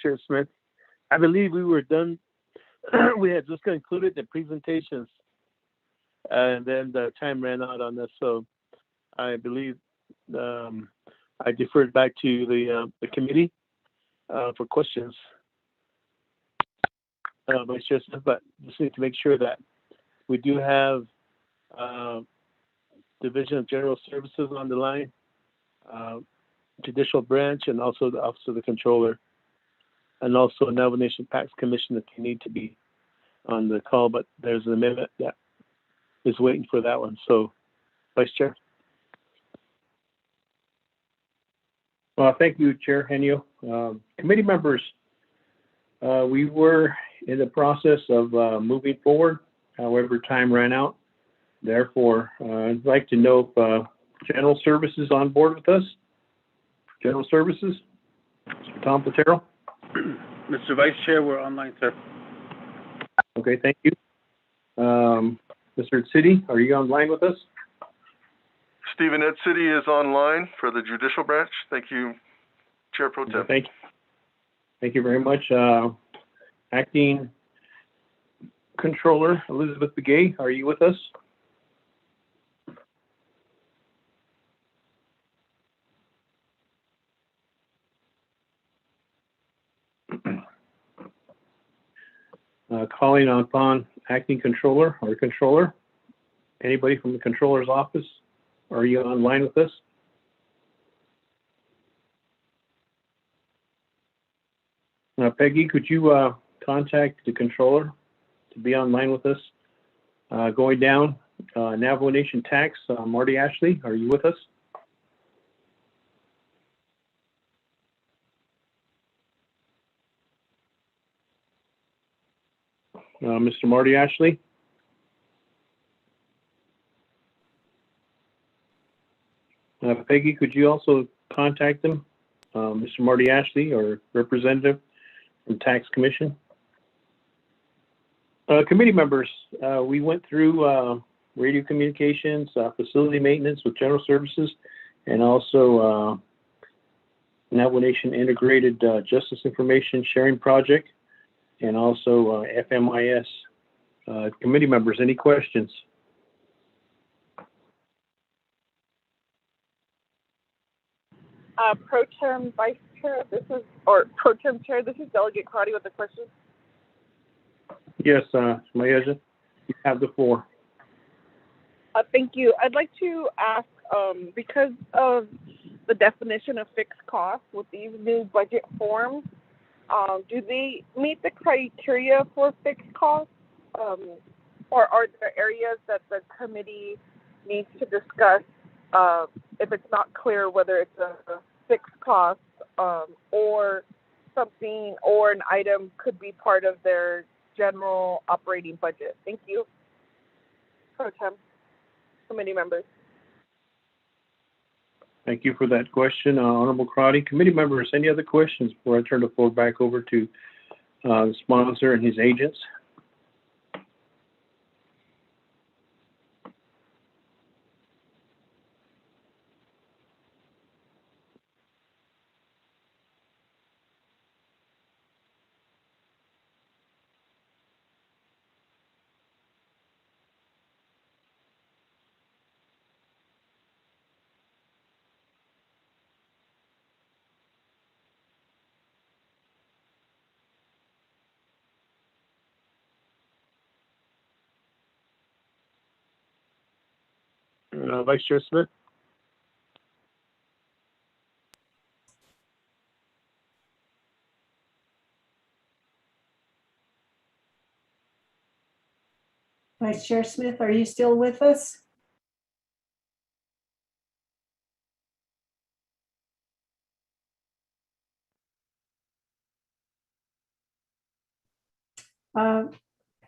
Chair Smith. I believe we were done. We had just concluded the presentations, and then the time ran out on this. So I believe I deferred back to the committee for questions, Vice Chair Smith. But just need to make sure that we do have Division of General Services on the line, Judicial Branch, and also the Office of the Controller, and also Navajo Nation Pax Commission if you need to be on the call. But there's an amendment that is waiting for that one. So, Vice Chair. Well, thank you, Chair Henio. Committee members, we were in the process of moving forward. However, time ran out. Therefore, I'd like to know if General Services on board with us. General Services, Mr. Tom Platero. Mr. Vice Chair, we're online, sir. Okay, thank you. Mr. City, are you online with us? Stephen Ed City is online for the Judicial Branch. Thank you, Chair Pro Tem. Thank you. Thank you very much. Acting Controller Elizabeth Begay, are you with us? Calling upon Acting Controller or Controller. Anybody from the Controller's office? Are you online with us? Peggy, could you contact the Controller to be online with us? Going down, Navajo Nation Tax, Marty Ashley, are you with us? Mr. Marty Ashley? Peggy, could you also contact them, Mr. Marty Ashley or representative from Tax Commission? Committee members, we went through radio communications, facility maintenance with General Services, and also Navajo Nation Integrated Justice Information Sharing Project, and also FMIS. Committee members, any questions? Pro Tem Vice Chair, Pro Tem Chair, this is Delegate Crotty with a question. Yes, Mayaja, you have the floor. Thank you. I'd like to ask, because of the definition of fixed costs with these new budget forms, do they meet the criteria for fixed costs? Or are there areas that the committee needs to discuss if it's not clear whether it's a fixed cost or something or an item could be part of their general operating budget? Thank you. Pro Tem, committee members. Thank you for that question, Honorable Crotty. Committee members, any other questions before I turn the floor back over to the sponsor and his agents? Vice Chair Smith. Vice Chair Smith, are you still with us?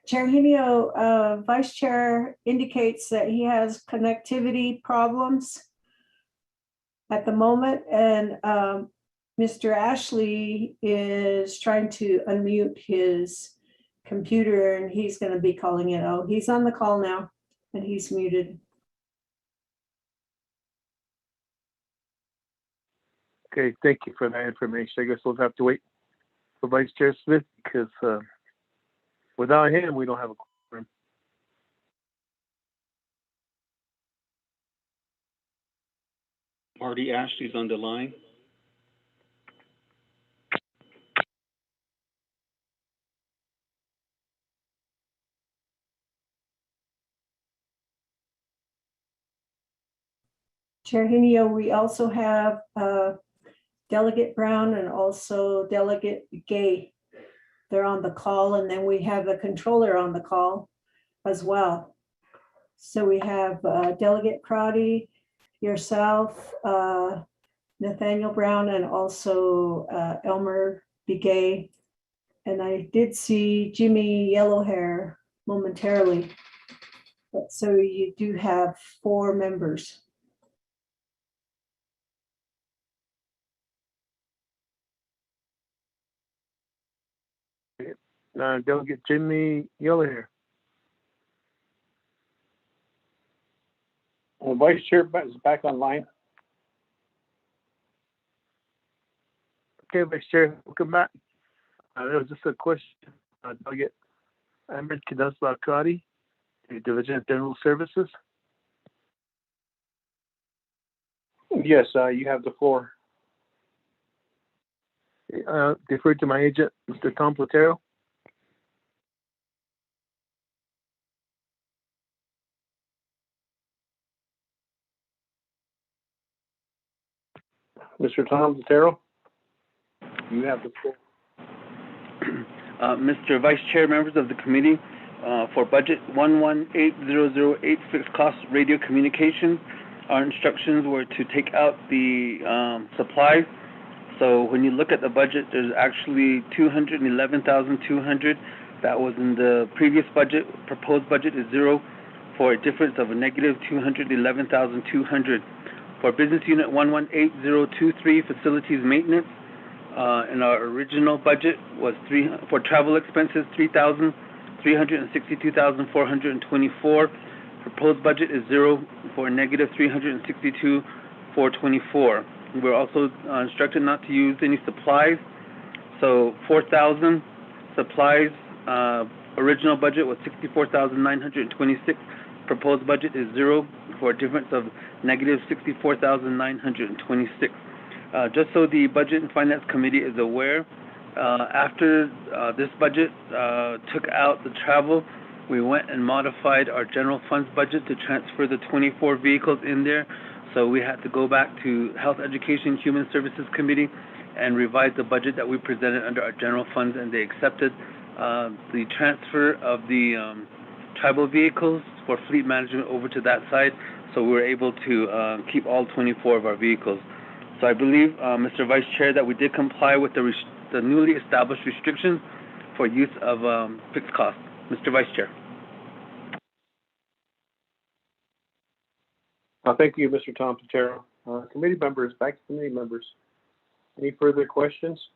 Chair Henio, Vice Chair indicates that he has connectivity problems at the moment, and Mr. Ashley is trying to unmute his computer, and he's going to be calling it. Oh, he's on the call now, and he's muted. Okay, thank you for that information. I guess we'll have to wait for Vice Chair Smith because without him, we don't have a quorum. Marty Ashley's on the line. Chair Henio, we also have Delegate Brown and also Delegate Gay. They're on the call, and then we have the controller on the call as well. So we have Delegate Crotty, yourself, Nathaniel Brown, and also Elmer Begay. And I did see Jimmy Yellowhair momentarily. But so you do have 4 members. Delegate Jimmy Yellowhair. Vice Chair is back online. Okay, Vice Chair, welcome back. There was just a question. Delegate Amrit Kadasla-Crotty, the Division of General Services. Yes, you have the floor. Defer to my agent, Mr. Tom Platero. Mr. Tom Platero, you have the floor. Mr. Vice Chair, members of the committee, for budget 118008 fixed cost radio communications, our instructions were to take out the supplies. So when you look at the budget, there's actually $211,200 that was in the previous budget. Proposed budget is 0 for a difference of a negative $211,200. For business unit 118023 facilities maintenance, in our original budget was for travel expenses $3,362,424. Proposed budget is 0 for a negative $362,424. We're also instructed not to use any supplies. So 4,000 supplies. Original budget was 64,926. Proposed budget is 0 for a difference of negative 64,926. Just so the Budget and Finance Committee is aware, after this budget took out the travel, we went and modified our general funds budget to transfer the 24 vehicles in there. So we had to go back to Health, Education, Human Services Committee and revise the budget that we presented under our general funds, and they accepted the transfer of the tribal vehicles for fleet management over to that side. So we were able to keep all 24 of our vehicles. So I believe, Mr. Vice Chair, that we did comply with the newly established restrictions for use of fixed costs. Mr. Vice Chair. Thank you, Mr. Tom Platero. Committee members, back to committee members. Any further questions?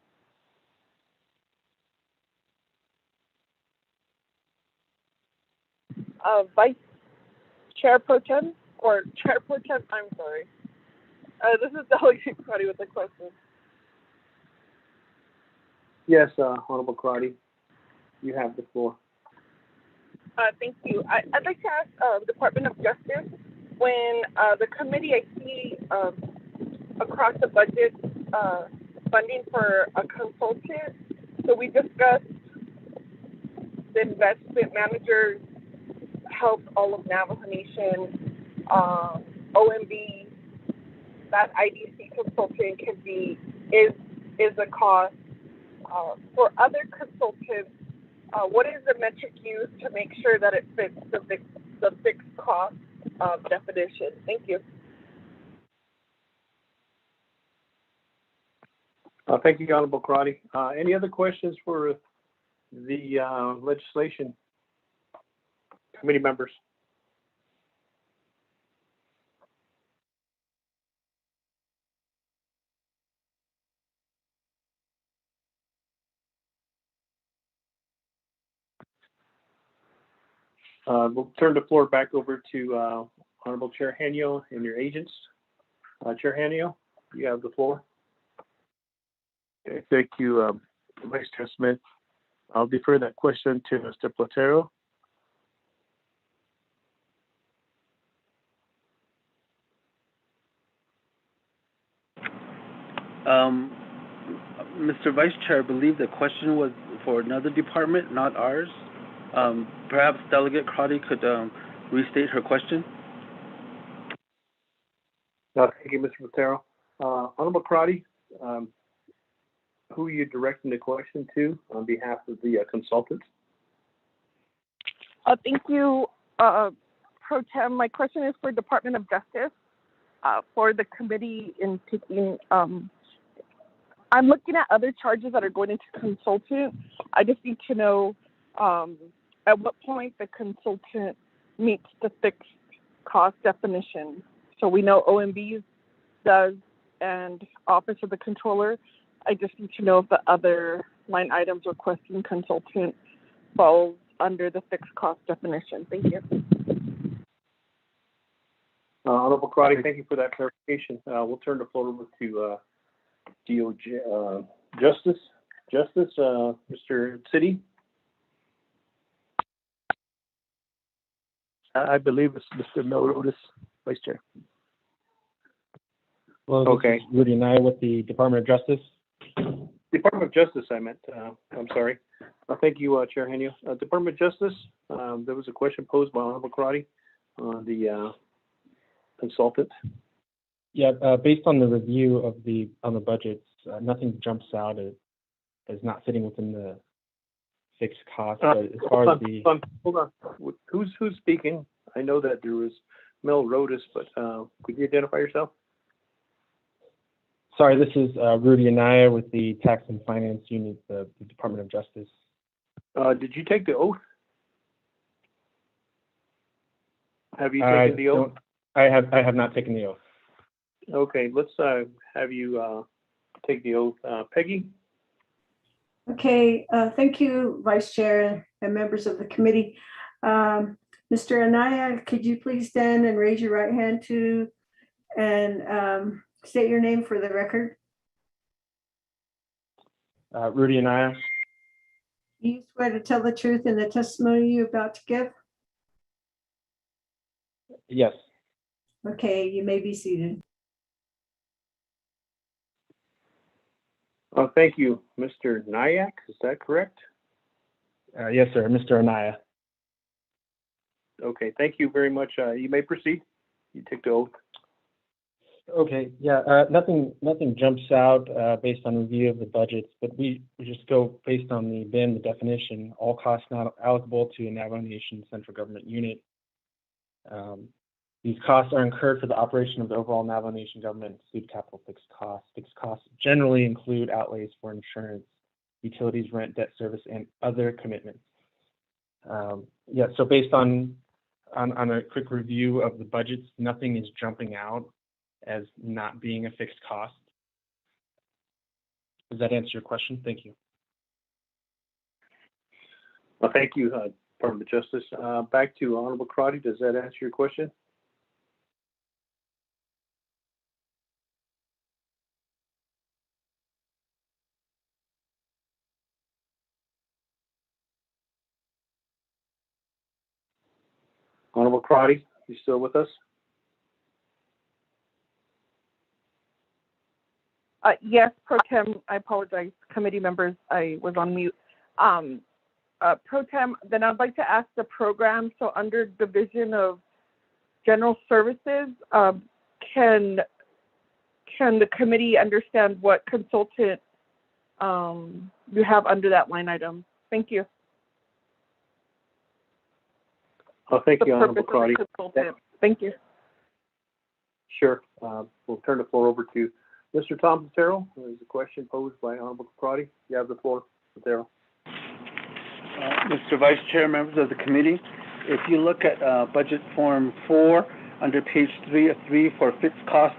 Vice Chair Pro Tem, or Chair Pro Tem, I'm sorry. This is Delegate Crotty with a question. Yes, Honorable Crotty, you have the floor. Thank you. I'd like to ask Department of Justice, when the committee, I see across the budget funding for a consultant. So we discussed the investment managers help all of Navajo Nation, OMB, that IDC consultant is a cost. For other consultants, what is the metric used to make sure that it fits the fixed cost definition? Thank you. Thank you, Honorable Crotty. Any other questions for the legislation committee members? We'll turn the floor back over to Honorable Chair Henio and your agents. Chair Henio, you have the floor. Okay, thank you, Vice Chair Smith. I'll defer that question to Mr. Platero. Mr. Vice Chair, I believe the question was for another department, not ours. Perhaps Delegate Crotty could restate her question. Thank you, Mr. Matero. Honorable Crotty, who are you directing the question to on behalf of the consultants? Thank you, Pro Tem. My question is for Department of Justice, for the committee in taking, I'm looking at other charges that are going into consultant. I just need to know at what point the consultant meets the fixed cost definition. So we know OMB does and Office of the Controller. I just need to know if the other line items requesting consultant falls under the fixed cost definition. Thank you. Honorable Crotty, thank you for that clarification. We'll turn the floor over to DOJ Justice, Mr. City. I believe it's Mr. Melrodas, Vice Chair. Well, okay. Rudy and I with the Department of Justice. Department of Justice, I meant. I'm sorry. Thank you, Chair Henio. Department of Justice, there was a question posed by Honorable Crotty on the consultant. Yeah, based on the review of the budgets, nothing jumps out as not fitting within the fixed cost. But as far as hold on. Who's speaking? I know that there was Mel Rodas, but could you identify yourself? Sorry, this is Rudy Anaya with the Tax and Finance Unit, the Department of Justice. Did you take the oath? Have you taken the oath? I have not taken the oath. Okay, let's have you take the oath. Peggy? Okay, thank you, Vice Chair and members of the committee. Mr. Anaya, could you please stand and raise your right hand and state your name for the record? Rudy Anaya. Do you swear to tell the truth in the testimony you're about to give? Yes. Okay, you may be seated. Thank you, Mr. Nyack. Is that correct? Yes, sir, Mr. Anaya. Okay, thank you very much. You may proceed. You take the oath. Okay, yeah, nothing jumps out based on review of the budgets, but we just go based on the BIN, the definition, all costs not allocable to a Navajo Nation central government unit. These costs are incurred for the operation of the overall Navajo Nation government, include capital fixed costs. Fixed costs generally include outlays for insurance, utilities, rent, debt service, and other commitments. Yeah, so based on a quick review of the budgets, nothing is jumping out as not being a fixed cost. Does that answer your question? Thank you. Well, thank you, Department of Justice. Back to Honorable Crotty. Does that answer your question? Honorable Crotty, you still with us? Yes, Pro Tem, I apologize, committee members, I was on mute. Pro Tem, then I'd like to ask the program, so under Division of General Services, can the committee understand what consultant you have under that line item? Thank you. Thank you, Honorable Crotty. Thank you. Sure. We'll turn the floor over to Mr. Tom Patero. There's a question posed by Honorable Crotty. You have the floor, Patero. Mr. Vice Chair, members of the committee, if you look at Budget Form 4 under page 3 for fixed cost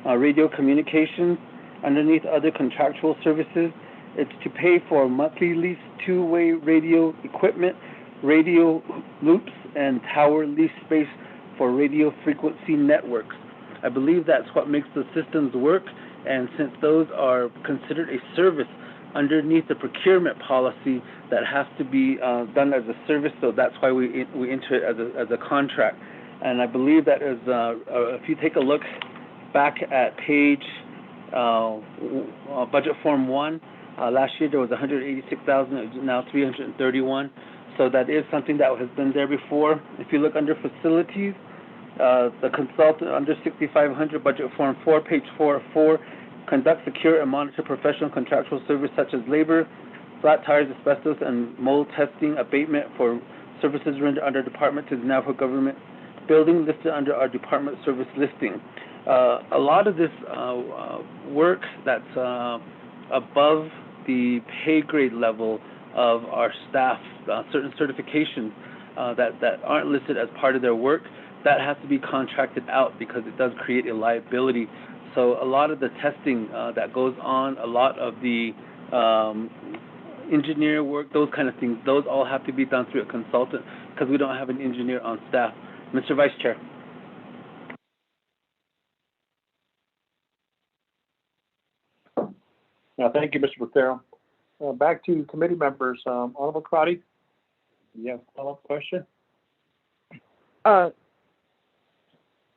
radio communications, underneath other contractual services, it's to pay for monthly lease two-way radio equipment, radio loops, and tower lease space for radio frequency networks. I believe that's what makes the systems work, and since those are considered a service underneath the procurement policy that has to be done as a service. So that's why we enter it as a contract. And I believe that is if you take a look back at page budget form 1. Last year there was 186,000. It's now 331. So that is something that has been there before. If you look under facilities, the consultant under 6,500 budget form 4, page 4, conduct, secure, and monitor professional contractual service such as labor, flat tires, asbestos, and mold testing, abatement for services rendered under department to the Navajo government building listed under our department service listing. A lot of this work that's above the pay grade level of our staff, certain certifications that aren't listed as part of their work, that has to be contracted out because it does create a liability. So a lot of the testing that goes on, a lot of the engineer work, those kind of things, those all have to be done through a consultant because we don't have an engineer on staff. Mr. Vice Chair. Thank you, Mr. Botero. Back to committee members. Honorable Crotty, do you have a follow-up question?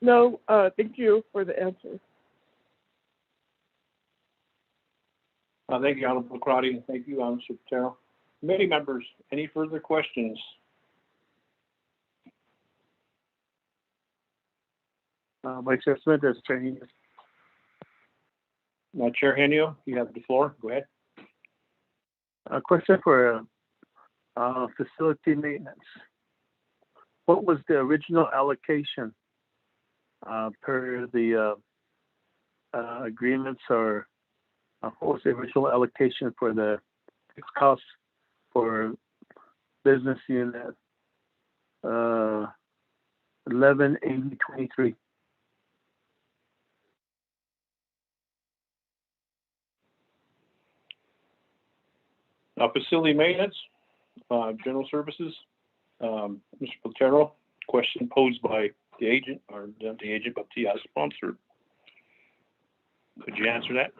No, thank you for the answer. Thank you, Honorable Crotty. Thank you, Mr. Botero. Committee members, any further questions? Vice Chair Smith, there's Chair Henio. Chair Henio, you have the floor. Go ahead. A question for facility maintenance. What was the original allocation per the agreements, or what was the original allocation for the fixed costs for business unit 118023? Facility maintenance, general services. Mr. Botero, question posed by the agent, or not the agent, but the sponsor. Could you answer that?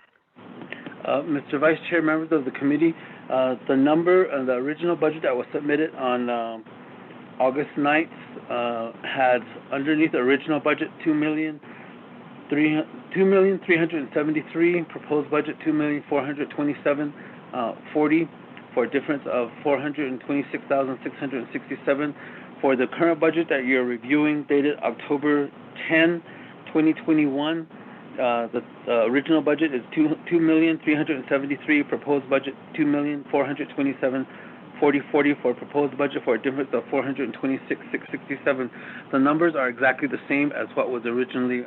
Mr. Vice Chair, members of the committee, the number and the original budget that was submitted on August 9th had underneath the original budget $2,373,000, proposed budget $2,427,040, for a difference of $426,667. For the current budget that you're reviewing, dated October 10, 2021, the original budget is $2,373,000, proposed budget $2,427,040 for proposed budget, for a difference of $426,667. The numbers are exactly the same as what was originally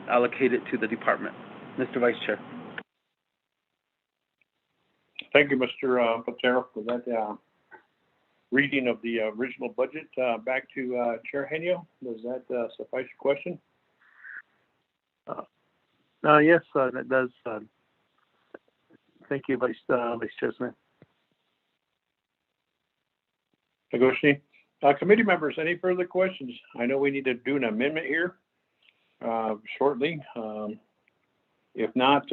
allocated to the department. Mr. Vice Chair. Thank you, Mr. Botero, for that reading of the original budget. Back to Chair Henio. Does that suffice your question? Yes, that does. Thank you, Vice Chair Smith. Agoshi. Committee members, any further questions? I know we need to do an amendment here shortly. If not,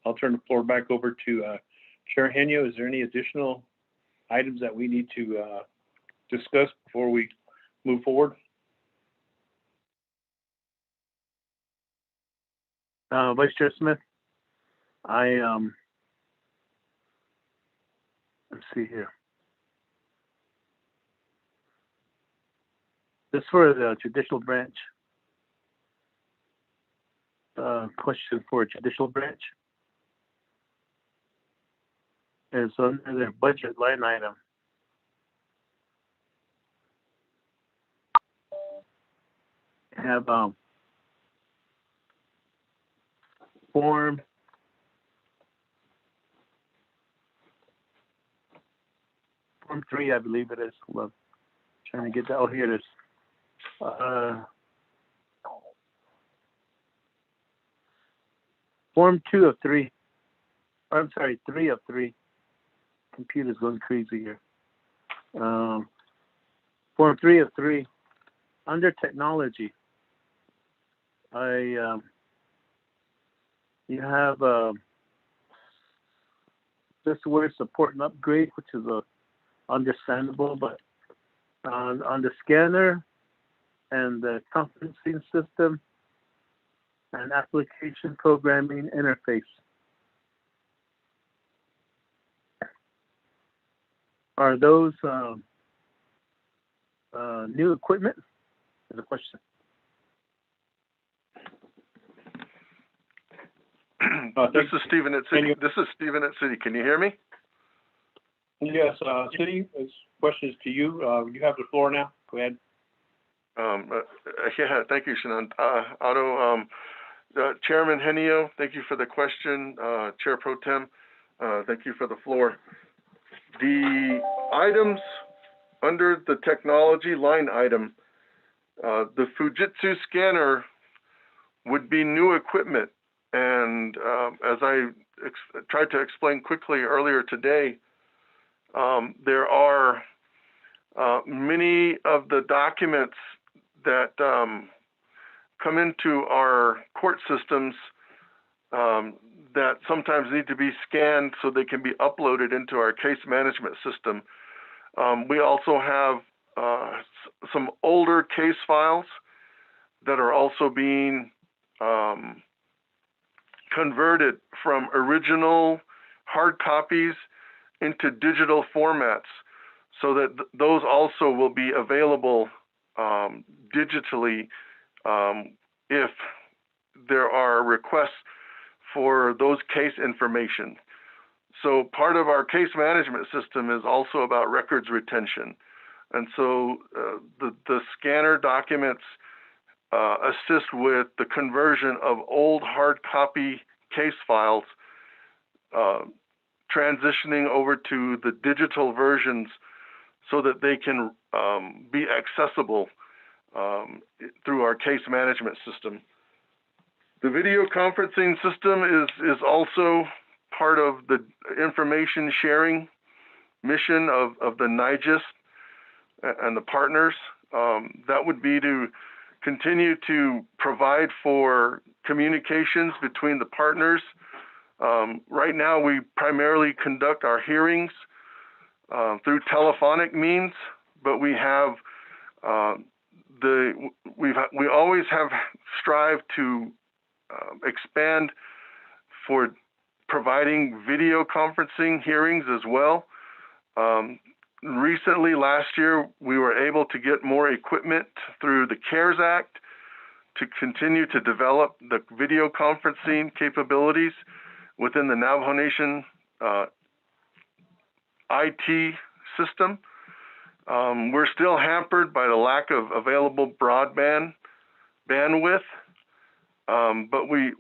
I'll turn the floor back over to Chair Henio. Is there any additional items that we need to discuss before we move forward? Vice Chair Smith, let's see here. This for the judicial branch. Question for judicial branch is under their budget line item. Have form Form 3, I believe it is. Hold on. Trying to get that. Oh, here it is. Form 2 of 3. I'm sorry, 3 of 3. Computer's going crazy here. Form 3 of 3. Under technology, you have just word support and upgrade, which is understandable, but on the scanner and the conferencing system and application programming interface. Are those new equipment? Is the question. This is Stephen at City. This is Stephen at City. Can you hear me? Yes, City, this question is to you. You have the floor now. Go ahead. Yeah, thank you, Shannon. Otto, Chairman Henio, thank you for the question. Chair Pro Tem, thank you for the floor. The items under the technology line item, the Fujitsu scanner would be new equipment. And as I tried to explain quickly earlier today, there are many of the documents that come into our court systems that sometimes need to be scanned so they can be uploaded into our case management system. We also have some older case files that are also being converted from original hard copies into digital formats so that those also will be available digitally if there are requests for those case information. So part of our case management system is also about records retention. And so the scanner documents assist with the conversion of old hard copy case files, transitioning over to the digital versions so that they can be accessible through our case management system. The video conferencing system is also part of the information sharing mission of the NIGIS and the partners. That would be to continue to provide for communications between the partners. Right now, we primarily conduct our hearings through telephonic means, but we have we always have strived to expand for providing video conferencing hearings as well. Recently, last year, we were able to get more equipment through the CARES Act to continue to develop the video conferencing capabilities within the Navajo Nation IT system. We're still hampered by the lack of available broadband bandwidth, but we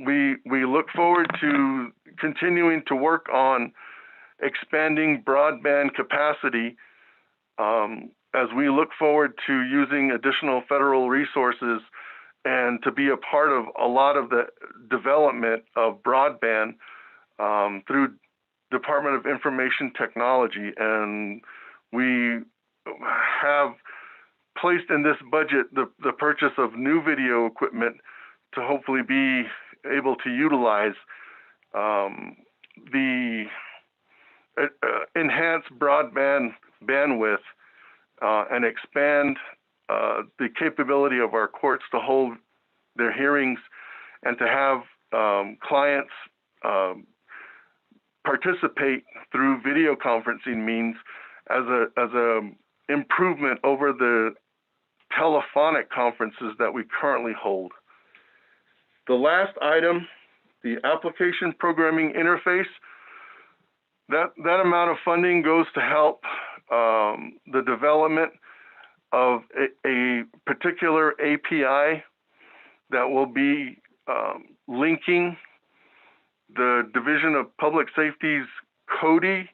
look forward to continuing to work on expanding broadband capacity as we look forward to using additional federal resources and to be a part of a lot of the development of broadband through Department of Information Technology. And we have placed in this budget the purchase of new video equipment to hopefully be able to utilize the enhanced broadband bandwidth and expand the capability of our courts to hold their hearings and to have clients participate through video conferencing means as a improvement over the telephonic conferences that we currently hold. The last item, the application programming interface, that amount of funding goes to help the development of a particular API that will be linking the Division of Public Safety's CODI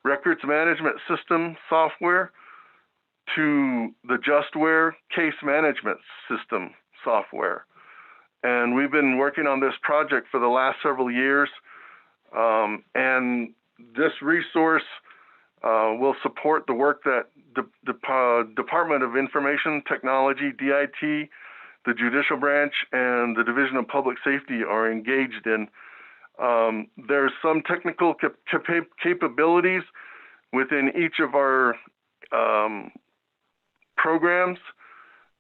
records management system software to the Justware case management system software. And we've been working on this project for the last several years. And this resource will support the work that the Department of Information Technology, DIT, the Judicial Branch, and the Division of Public Safety are engaged in There's some technical capabilities within each of our programs,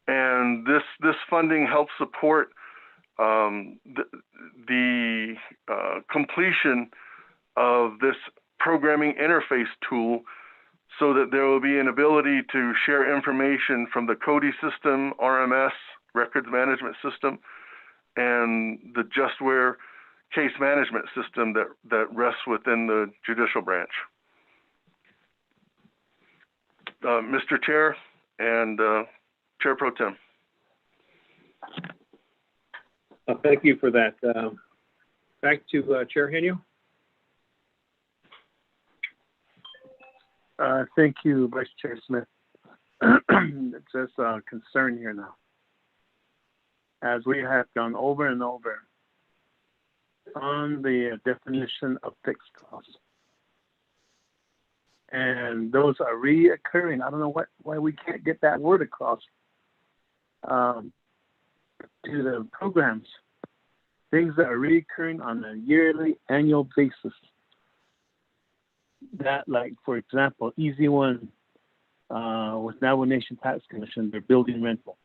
and this funding helps support the completion of this programming interface tool, so that there will be an ability to share information from the CODI system, RMS, records management system, and the JustWare case management system that rests within the judicial branch. Mr. Chair and Chair Pro Tem. Thank you for that. Back to Chair Henio. Thank you, Vice Chair Smith. It's just a concern here now. As we have gone over and over on the definition of fixed costs. And those are reoccurring. I don't know why we can't get that word across to the programs. Things that are reoccurring on a yearly, annual basis. That, like, for example, easy one with Navajo Nation Tax Commission, their building rental.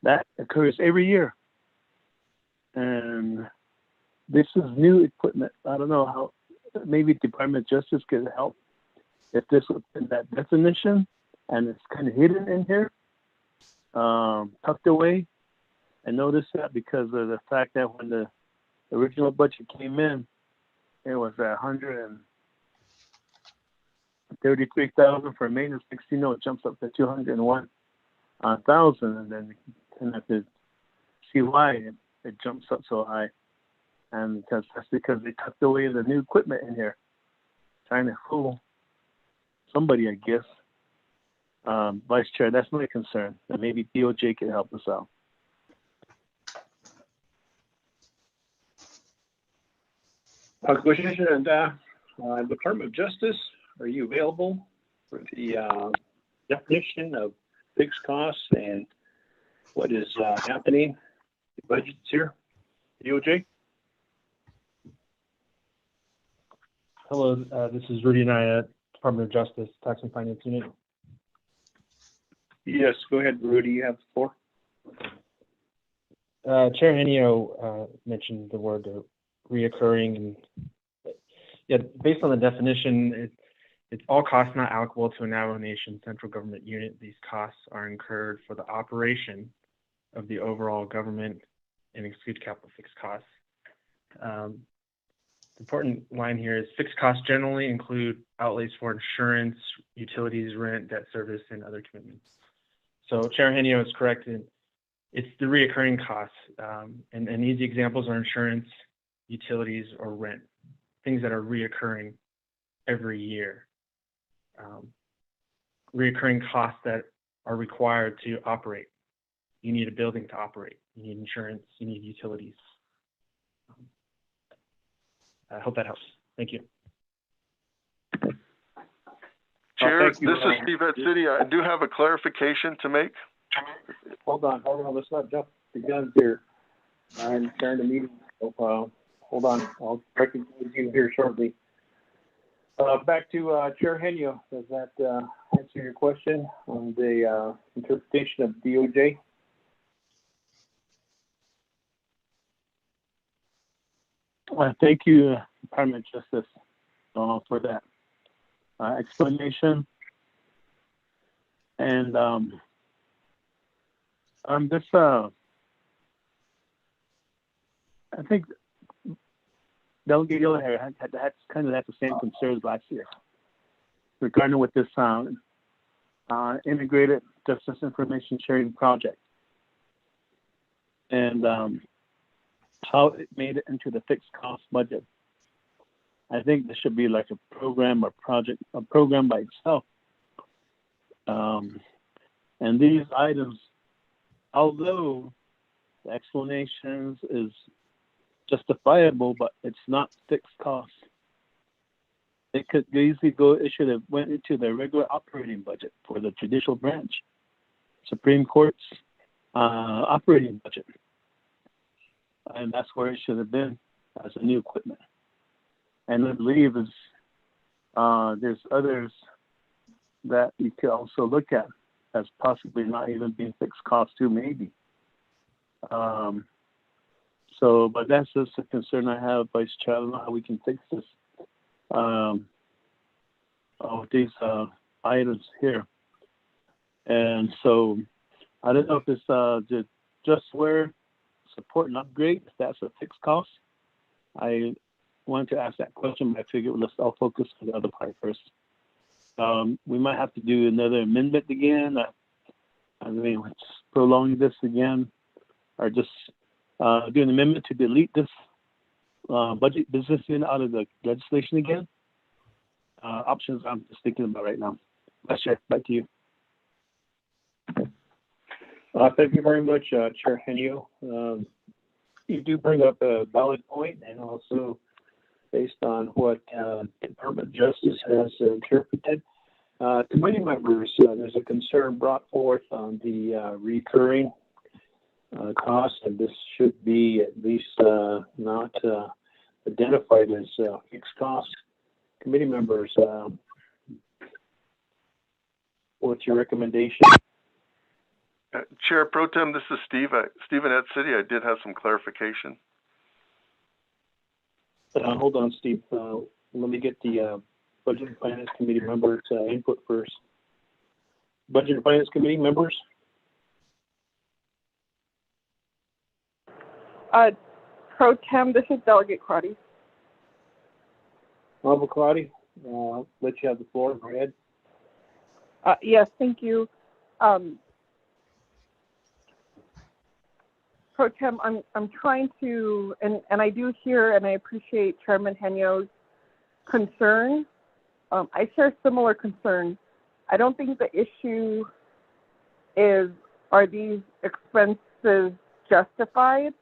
That occurs every year. And this is new equipment. I don't know how, maybe Department of Justice could help if this was in that definition and it's kind of hidden in here, tucked away. I noticed that because of the fact that when the original budget came in, it was $133,000 for maintenance. Next thing you know, it jumps up to $201,000, and then you have to see why it jumps up so high. And that's because they tucked away the new equipment in here, trying to fool somebody, I guess. Vice Chair, that's my concern. And maybe DOJ can help us out. Question and Department of Justice, are you available for the definition of fixed costs and what is happening? The budgets here, DOJ. Hello, this is Rudy Naya, Department of Justice, Tax and Finance Unit. Yes, go ahead, Rudy. You have the floor. Chair Henio mentioned the word reoccurring, and yeah, based on the definition, it's all costs not allocable to a Navajo Nation central government unit. These costs are incurred for the operation of the overall government and exclude capital fixed costs. The important line here is fixed costs generally include outlays for insurance, utilities, rent, debt service, and other commitments. So Chair Henio is correct. It's the reoccurring costs, and easy examples are insurance, utilities, or rent, things that are reoccurring every year. Reoccurring costs that are required to operate. You need a building to operate. You need insurance. You need utilities. I hope that helps. Thank you. Chair, this is Steve at City. I do have a clarification to make. Hold on. Let's not jump the guns here. I'm starting the meeting. So, hold on. I'll recognize you here shortly. Back to Chair Henio. Does that answer your question on the interpretation of DOJ? Thank you, Department of Justice, for that explanation. And I'm just, I think Delegate Yellowhair had kind of the same concerns last year regarding with this integrated justice information sharing project and how it made it into the fixed cost budget. I think this should be like a program or project, a program by itself. And these items, although the explanations is justifiable, but it's not fixed costs. It could easily it should have went into the regular operating budget for the judicial branch, Supreme Court's operating budget. And that's where it should have been. as a new equipment. And I believe there's others that you could also look at as possibly not even being fixed cost too, maybe. But that's just a concern I have, Vice Chair. I don't know how we can fix this with these items here. And so I don't know if it's the just wear support and upgrade, if that's a fixed cost. I wanted to ask that question, but I figured I'll focus on the other part first. We might have to do another amendment again. I mean, let's prolong this again, or just do an amendment to delete this budget business unit out of the legislation again. Options I'm just thinking about right now. Vice Chair, back to you. Thank you very much, Chair Henio. You do bring up a valid point, and also based on what Department of Justice has interpreted. Committee members, there's a concern brought forth on the recurring cost, and this should be at least not identified as fixed cost. Committee members, what's your recommendation? Chair Pro Tem, this is Steve. Stephen at City, I did have some clarification. Hold on, Steve. Let me get the Budget and Finance Committee members' input first. Budget and Finance Committee members? Pro Tem, this is Delegate Crotty. Honorable Crotty, let you have the floor. Go ahead. Yes, thank you. Pro Tem, I'm trying to, and I do hear and I appreciate Chairman Henio's concern. I share similar concerns. I don't think the issue is, are these expenses justified?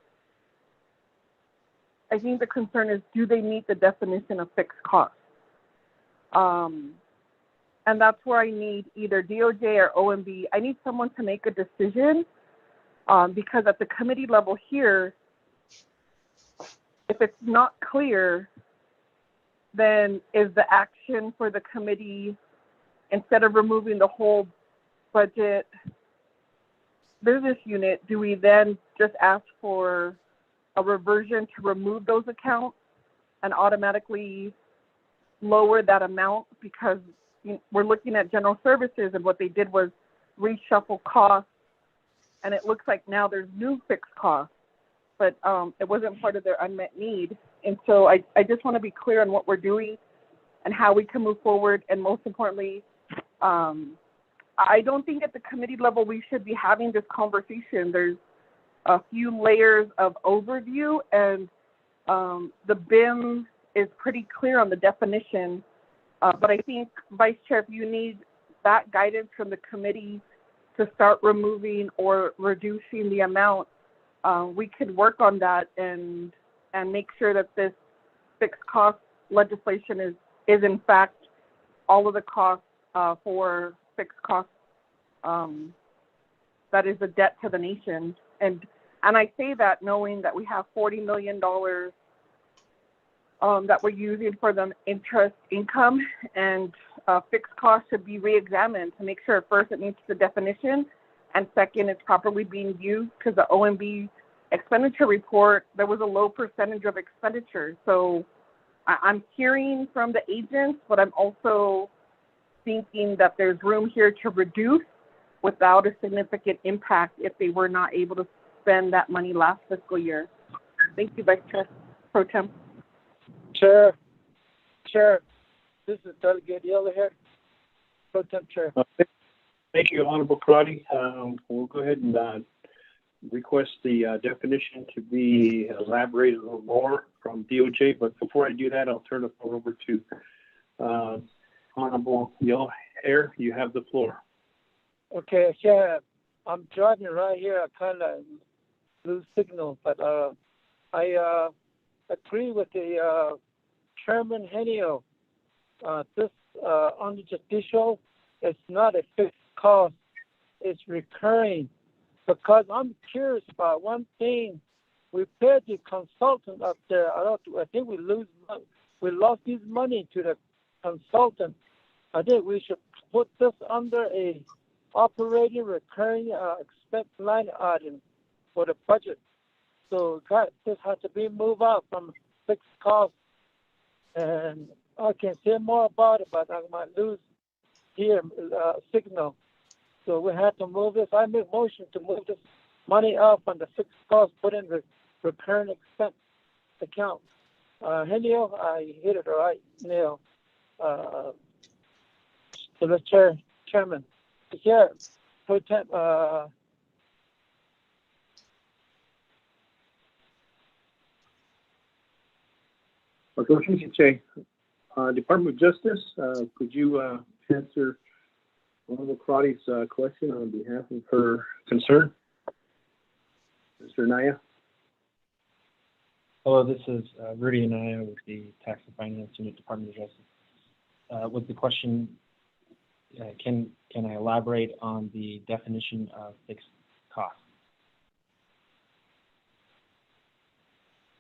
I think the concern is, do they meet the definition of fixed cost? And that's where I need either DOJ or OMB. I need someone to make a decision, because at the committee level here, if it's not clear, then is the action for the committee, instead of removing the whole budget business unit, do we then just ask for a reversion to remove those accounts and automatically lower that amount? Because we're looking at general services, and what they did was reshuffle costs, and it looks like now there's new fixed costs, but it wasn't part of their unmet need. And so I just want to be clear on what we're doing and how we can move forward. And most importantly, I don't think at the committee level we should be having this conversation. There's a few layers of overview, and the BIM is pretty clear on the definition. But I think, Vice Chair, if you need that guidance from the committee to start removing or reducing the amount, we could work on that and make sure that this fixed cost legislation is in fact all of the costs for fixed costs that is a debt to the nation. And I say that knowing that we have $40 million that we're using for the interest income, and fixed costs should be re-examined to make sure first it meets the definition, and second, it's properly being used, because the OMB expenditure report, there was a low percentage of expenditure. So I'm hearing from the agents, but I'm also thinking that there's room here to reduce without a significant impact if they were not able to spend that money last fiscal year. Thank you, Vice Chair Pro Tem. Chair, this is Delegate Yella here, Pro Tem Chair. Thank you, Honorable Crotty. We'll go ahead and request the definition to be elaborated a little more from DOJ. But before I do that, I'll turn the floor over to Honorable Yella Hair. You have the floor. Okay, yeah, I'm driving right here. I kind of lose signal, but I agree with the Chairman Henio. This on the judicial, it's not a fixed cost; it's recurring. Because I'm curious about one thing we paid the consultant up there. I think we lost this money to the consultant. I think we should put this under a operating recurring expense line item for the budget. So this has to be moved out from fixed costs. And I can say more about it, but I might lose here signal. So we had to move this. I make motion to move this money out from the fixed cost, put in the recurring expense account. Henio, I hit it right, Neil. To the chairman. The chair, pro temp, Department of Justice, could you answer Honorable Crotty's question on behalf of her concern? Mr. Naya? Hello, this is Rudy Anaya with the Tax and Finance Unit, Department of Justice. With the question, can I elaborate on the definition of fixed cost?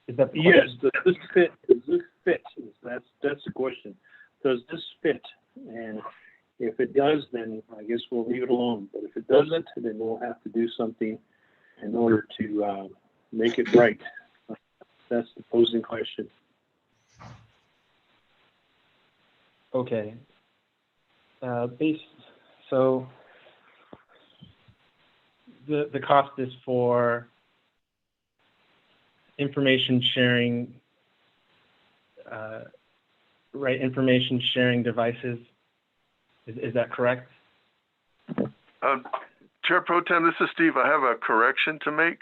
Is that the Yes, question? does this fit? Does this fit? That's the question. Does this fit? And if it does, then I guess we'll leave it alone. But if it doesn't, then we'll have to do something in order to make it right. That's the posing question. Okay. So the cost is for information sharing, information sharing devices. Is that correct? Chair Pro Tem, this is Steve. I have a correction to make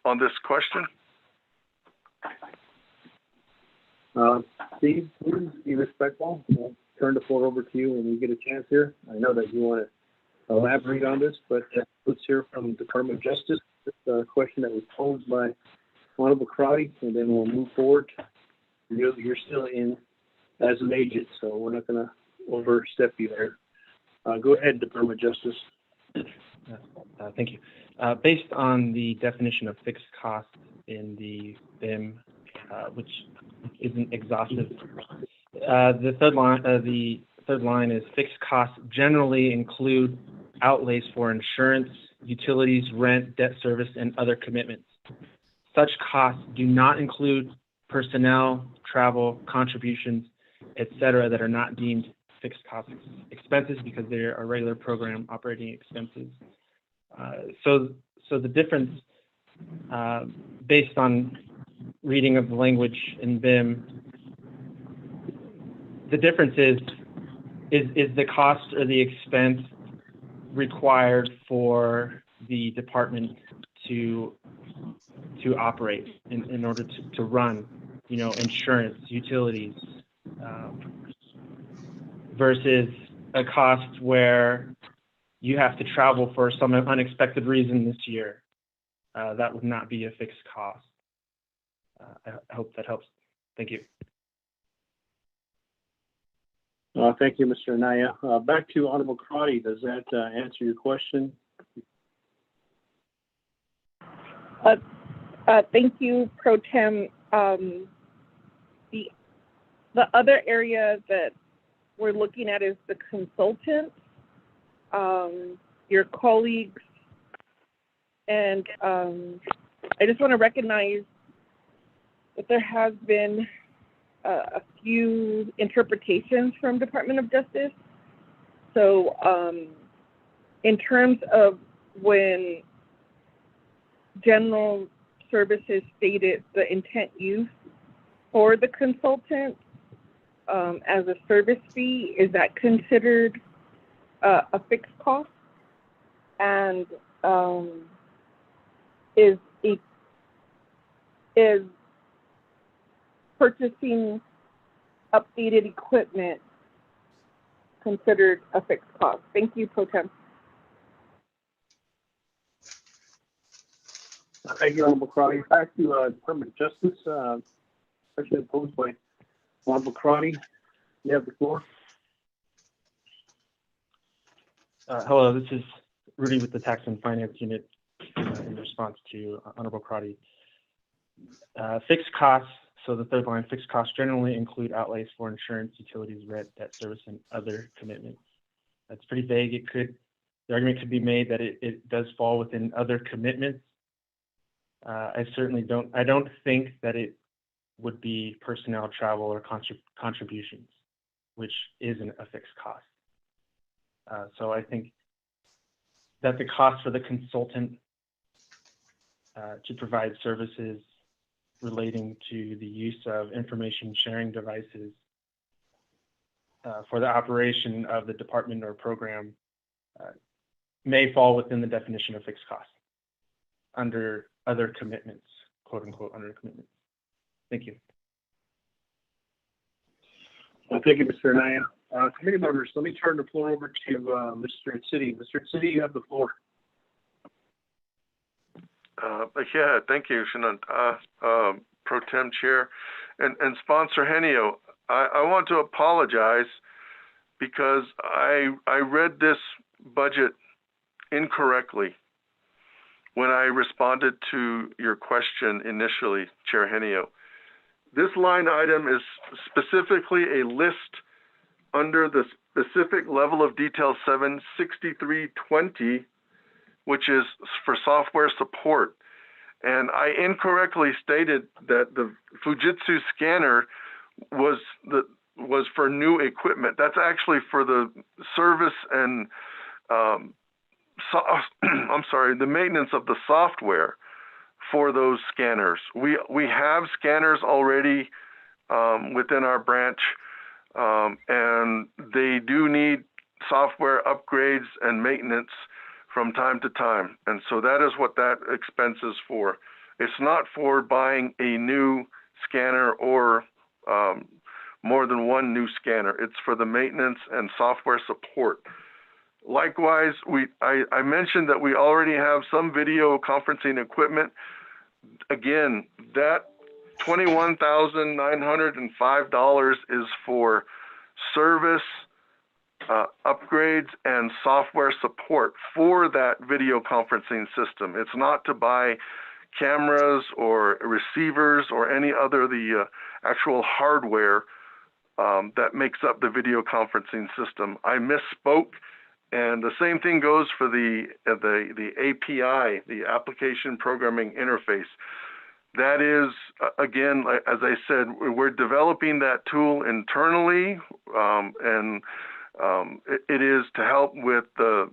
on this question. Steve, please be respectful. I'll turn the floor over to you when we get a chance here. I know that you want to elaborate on this, but let's hear from the Department of Justice. This question that was posed by Honorable Crotty, and then we'll move forward. You're still in as an agent, so we're not going to overstep you there. Go ahead, Department of Justice. Thank you. Based on the definition of fixed cost in the BIM, which isn't exhaustive, the third line is fixed costs generally include outlays for insurance, utilities, rent, debt service, and other commitments. Such costs do not include personnel, travel, contributions, etc., that are not deemed fixed cost expenses because they are regular program operating expenses. So the difference, based on reading of the language in BIM, the difference is the cost or the expense required for the department to operate in order to run, insurance, utilities, versus a cost where you have to travel for some unexpected reason this year. That would not be a fixed cost. I hope that helps. Thank you. Thank you, Mr. Anaya. Back to Honorable Crotty. Does that answer your question? Thank you, Pro Tem. The other area that we're looking at is the consultants, your colleagues, and I just want to recognize that there has been a few interpretations from Department of Justice. So in terms of when General Services stated the intent use for the consultant as a service fee, is that considered a fixed cost? And is purchasing updated equipment considered a fixed cost? Thank you, Pro Tem. Thank you, Honorable Crotty. Back to Department of Justice, question posed by Honorable Crotty. You have the floor. Hello, this is Rudy with the Tax and Finance Unit in response to Honorable Crotty. Fixed costs, so the third line, fixed costs generally include outlays for insurance, utilities, rent, debt service, and other commitments. That's pretty vague. The argument could be made that it does fall within other commitments. I don't think that it would be personnel, travel, or contributions, which isn't a fixed cost. So I think that the cost for the consultant to provide services relating to the use of information sharing devices for the operation of the department or program may fall within the definition of fixed cost under other commitments, quote unquote, under commitments. Thank you. Well, thank you, Mr. Anaya. Committee members, let me turn the floor over to Mr. City. Mr. City, you have the floor. Yeah, thank you, Shannon. Pro Tem Chair and Sponsor Henio, I want to apologize because I read this budget incorrectly when I responded to your question initially, Chair Henio. This line item is specifically a list under the specific level of detail 76320, which is for software support. And I incorrectly stated that the Fujitsu scanner was for new equipment. That's actually for the service and the maintenance of the software for those scanners. We have scanners already within our branch, and they do need software upgrades and maintenance from time to time. And so that is what that expense is for. It's not for buying a new scanner or more than one new scanner. It's for the maintenance and software support. Likewise, I mentioned that we already have some video conferencing equipment. Again, that $21,905 is for service, upgrades, and software support for that video conferencing system. It's not to buy cameras or receivers or any other the actual hardware that makes up the video conferencing system. I misspoke, and the same thing goes for the API, the Application Programming Interface. That is, again, as I said, we're developing that tool internally, and it is to help with the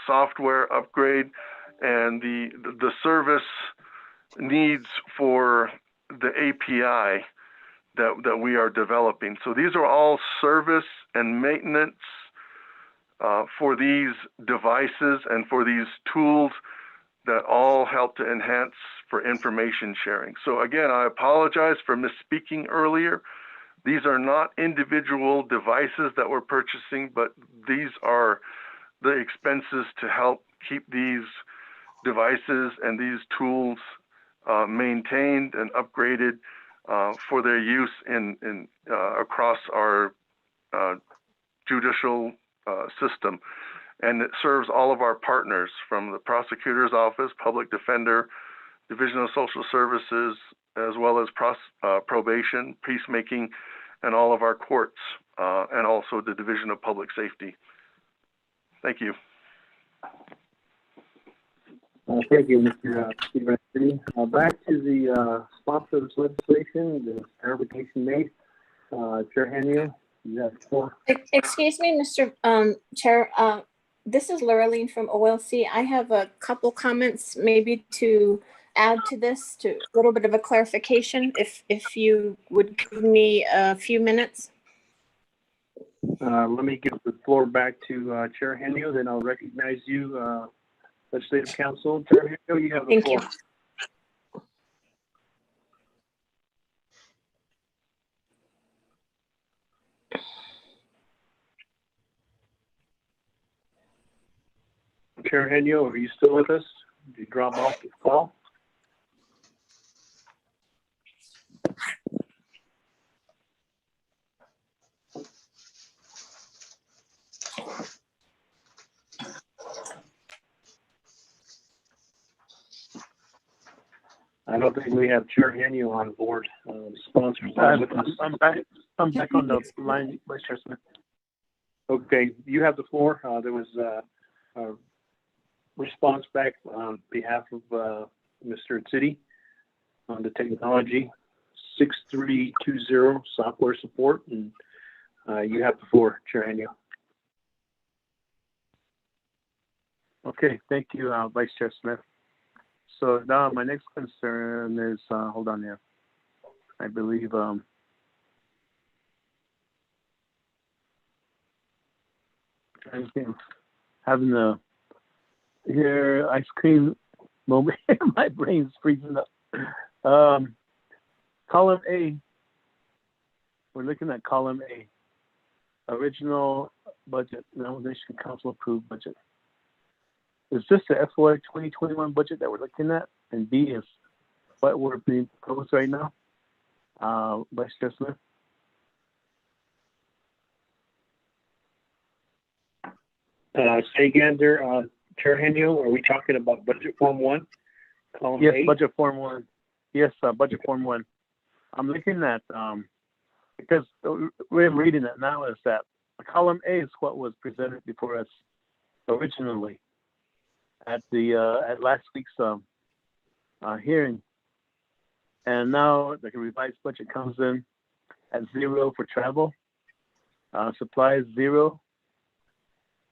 software upgrade and the service needs for the API that we are developing. So these are all service and maintenance for these devices and for these tools that all help to enhance for information sharing. So again, I apologize for misspeaking earlier. These are not individual devices that we're purchasing, but these are the expenses to help keep these devices and these tools maintained and upgraded for their use in across our judicial system. And it serves all of our partners, from the prosecutor's office, public defender, Division of Social Services, as well as probation, peacemaking, and all of our courts, and also the Division of Public Safety. Thank you. Thank you, Mr. Stephen. Back to the sponsor of this legislation, the clarification made. Chair Henio, you have the floor. Excuse me, Mr. Chair. This is Laureline from OLC. I have a couple comments maybe to add to this, to a little bit of a clarification, if you would give me a few minutes. Let me give the floor back to Chair Henio, then I'll recognize you, Legislative Council. Chair Henio, you have the floor. Thank you. Chair Henio, are you still with us? Did you drop off the call? I don't think we have Chair Henio on board. Sponsors not with us. I'm back on the line, Vice Chair Smith. Okay, you have the floor. There was a response back on behalf of Mr. City on the technology 6320 software support, and you have the floor, Chair Henio. Okay, thank you, Vice Chair Smith. So now my next concern is, hold on here. I believe, I'm having the here ice cream moment. My brain's freezing up. Column A. We're looking at column A. Original budget, Nomination Council approved budget. Is this the FY 2021 budget that we're looking at? And B is what we're being proposed right now? Vice Chair Smith? Say again there, Chair Henio, are we talking about budget form 1? Column Yes, A? budget form 1. Yes, budget form 1. I'm looking at, because the way I'm reading it now is that column A is what was presented before us originally at the at last week's hearing, and now the revised budget comes in at 0 for travel, supplies 0,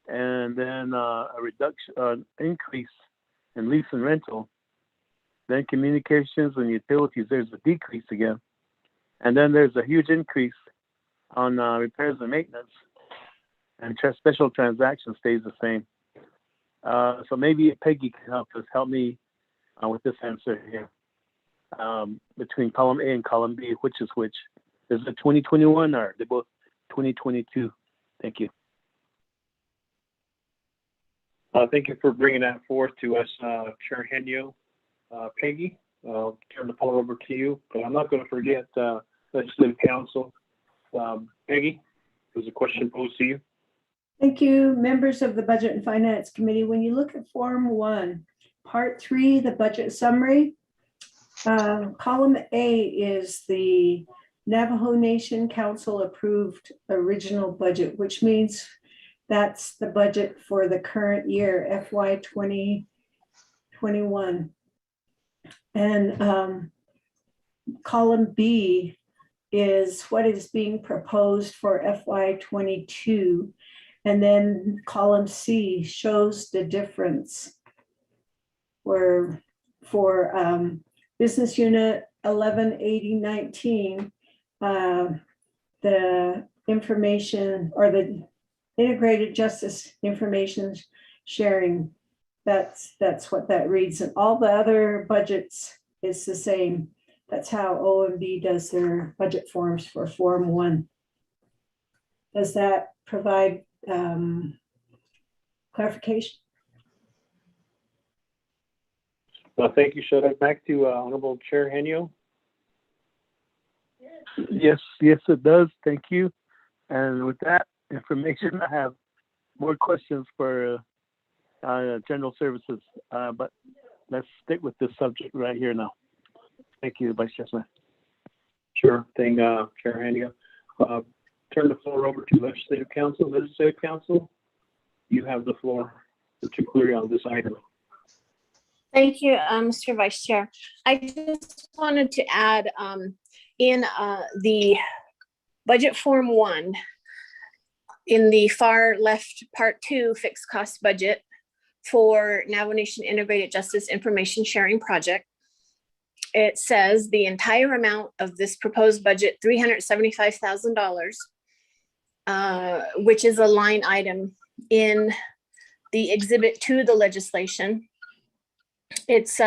and then a reduction, increase in lease and rental. Then communications and utilities, there's a decrease again, and then there's a huge increase on repairs and maintenance, and special transactions stays the same. So maybe Peggy can help me with this answer here. Between column A and column B, which is which? Is it 2021 or are they both 2022? Thank you. Thank you for bringing that forth to us, Chair Henio. Peggy, I'll turn the floor over to you, but I'm not going to forget Legislative Council. Peggy, there's a question posed to you. Thank you, members of the Budget and Finance Committee. When you look at Form 1, Part 3, the budget summary, column A is the Navajo Nation Council approved original budget, which means that's the budget for the current year, FY 2021. And column B is what is being proposed for FY 22. And then column C shows the difference where for business unit 118019, the information or the integrated justice information sharing, that's what that reads. And all the other budgets is the same. That's how OMB does their budget forms for Form 1. Does that provide clarification? Well, thank you. Should I back to Honorable Chair Henio? Yes, it does. Thank you. And with that information, I have more questions for general services, but let's stick with this subject right here now. Thank you, Vice Chair Smith. Sure thing, Chair Henio. Turn the floor over to Legislative Council. Legislative Council, you have the floor, particularly on this item. Thank you, Mr. Vice Chair. I just wanted to add in the budget form 1, in the far left part 2 fixed cost budget for Navajo Nation Integrated Justice Information Sharing Project, it says the entire amount of this proposed budget, $375,000, which is a line item in the exhibit to the legislation. It's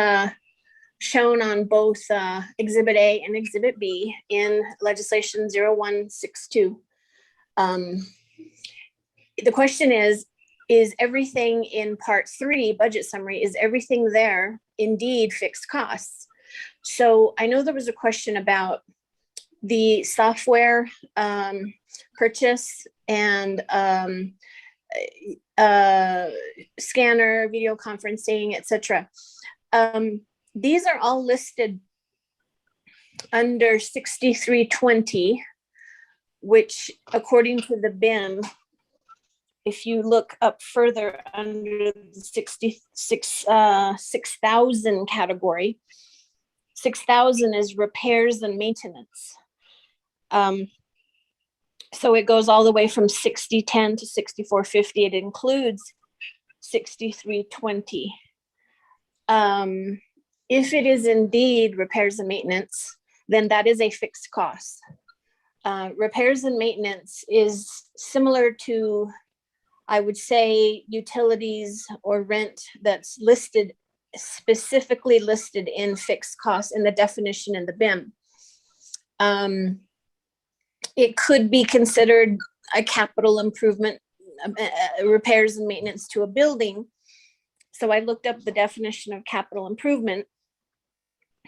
shown on both exhibit A and exhibit B in legislation 0162. The question is everything in part 3 budget summary, is everything there indeed fixed costs? So I know there was a question about the software purchase and scanner, video conferencing, etc. these are all listed under 6320, which according to the BIM, if you look up further under the 6,000 category, 6,000 is repairs and maintenance. So it goes all the way from 6010 to 6450. It includes 6320. If it is indeed repairs and maintenance, then that is a fixed cost. Repairs and maintenance is similar to, I would say, utilities or rent that's listed, specifically listed in fixed costs in the definition in the BIM. It could be considered a capital improvement, repairs and maintenance to a building. So I looked up the definition of capital improvement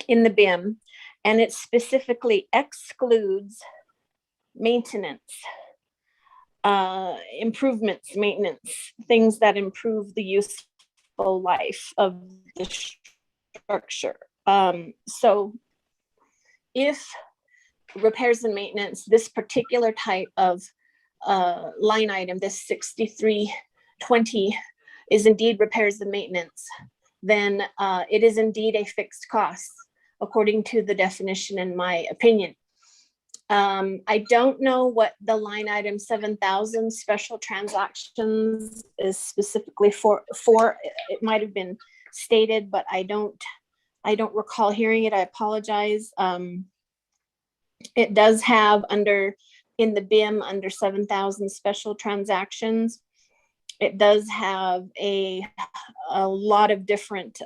in the BIM, and it specifically excludes maintenance, improvements, maintenance, things that improve the useful life of the structure. So if repairs and maintenance, this particular type of line item, this 6320 is indeed repairs and maintenance, then it is indeed a fixed cost according to the definition, in my opinion. I don't know what the line item 7,000 special transactions is specifically for. It might have been stated, but I don't recall hearing it. I apologize. It does have in the BIM under 7,000 special transactions. It does have a lot of different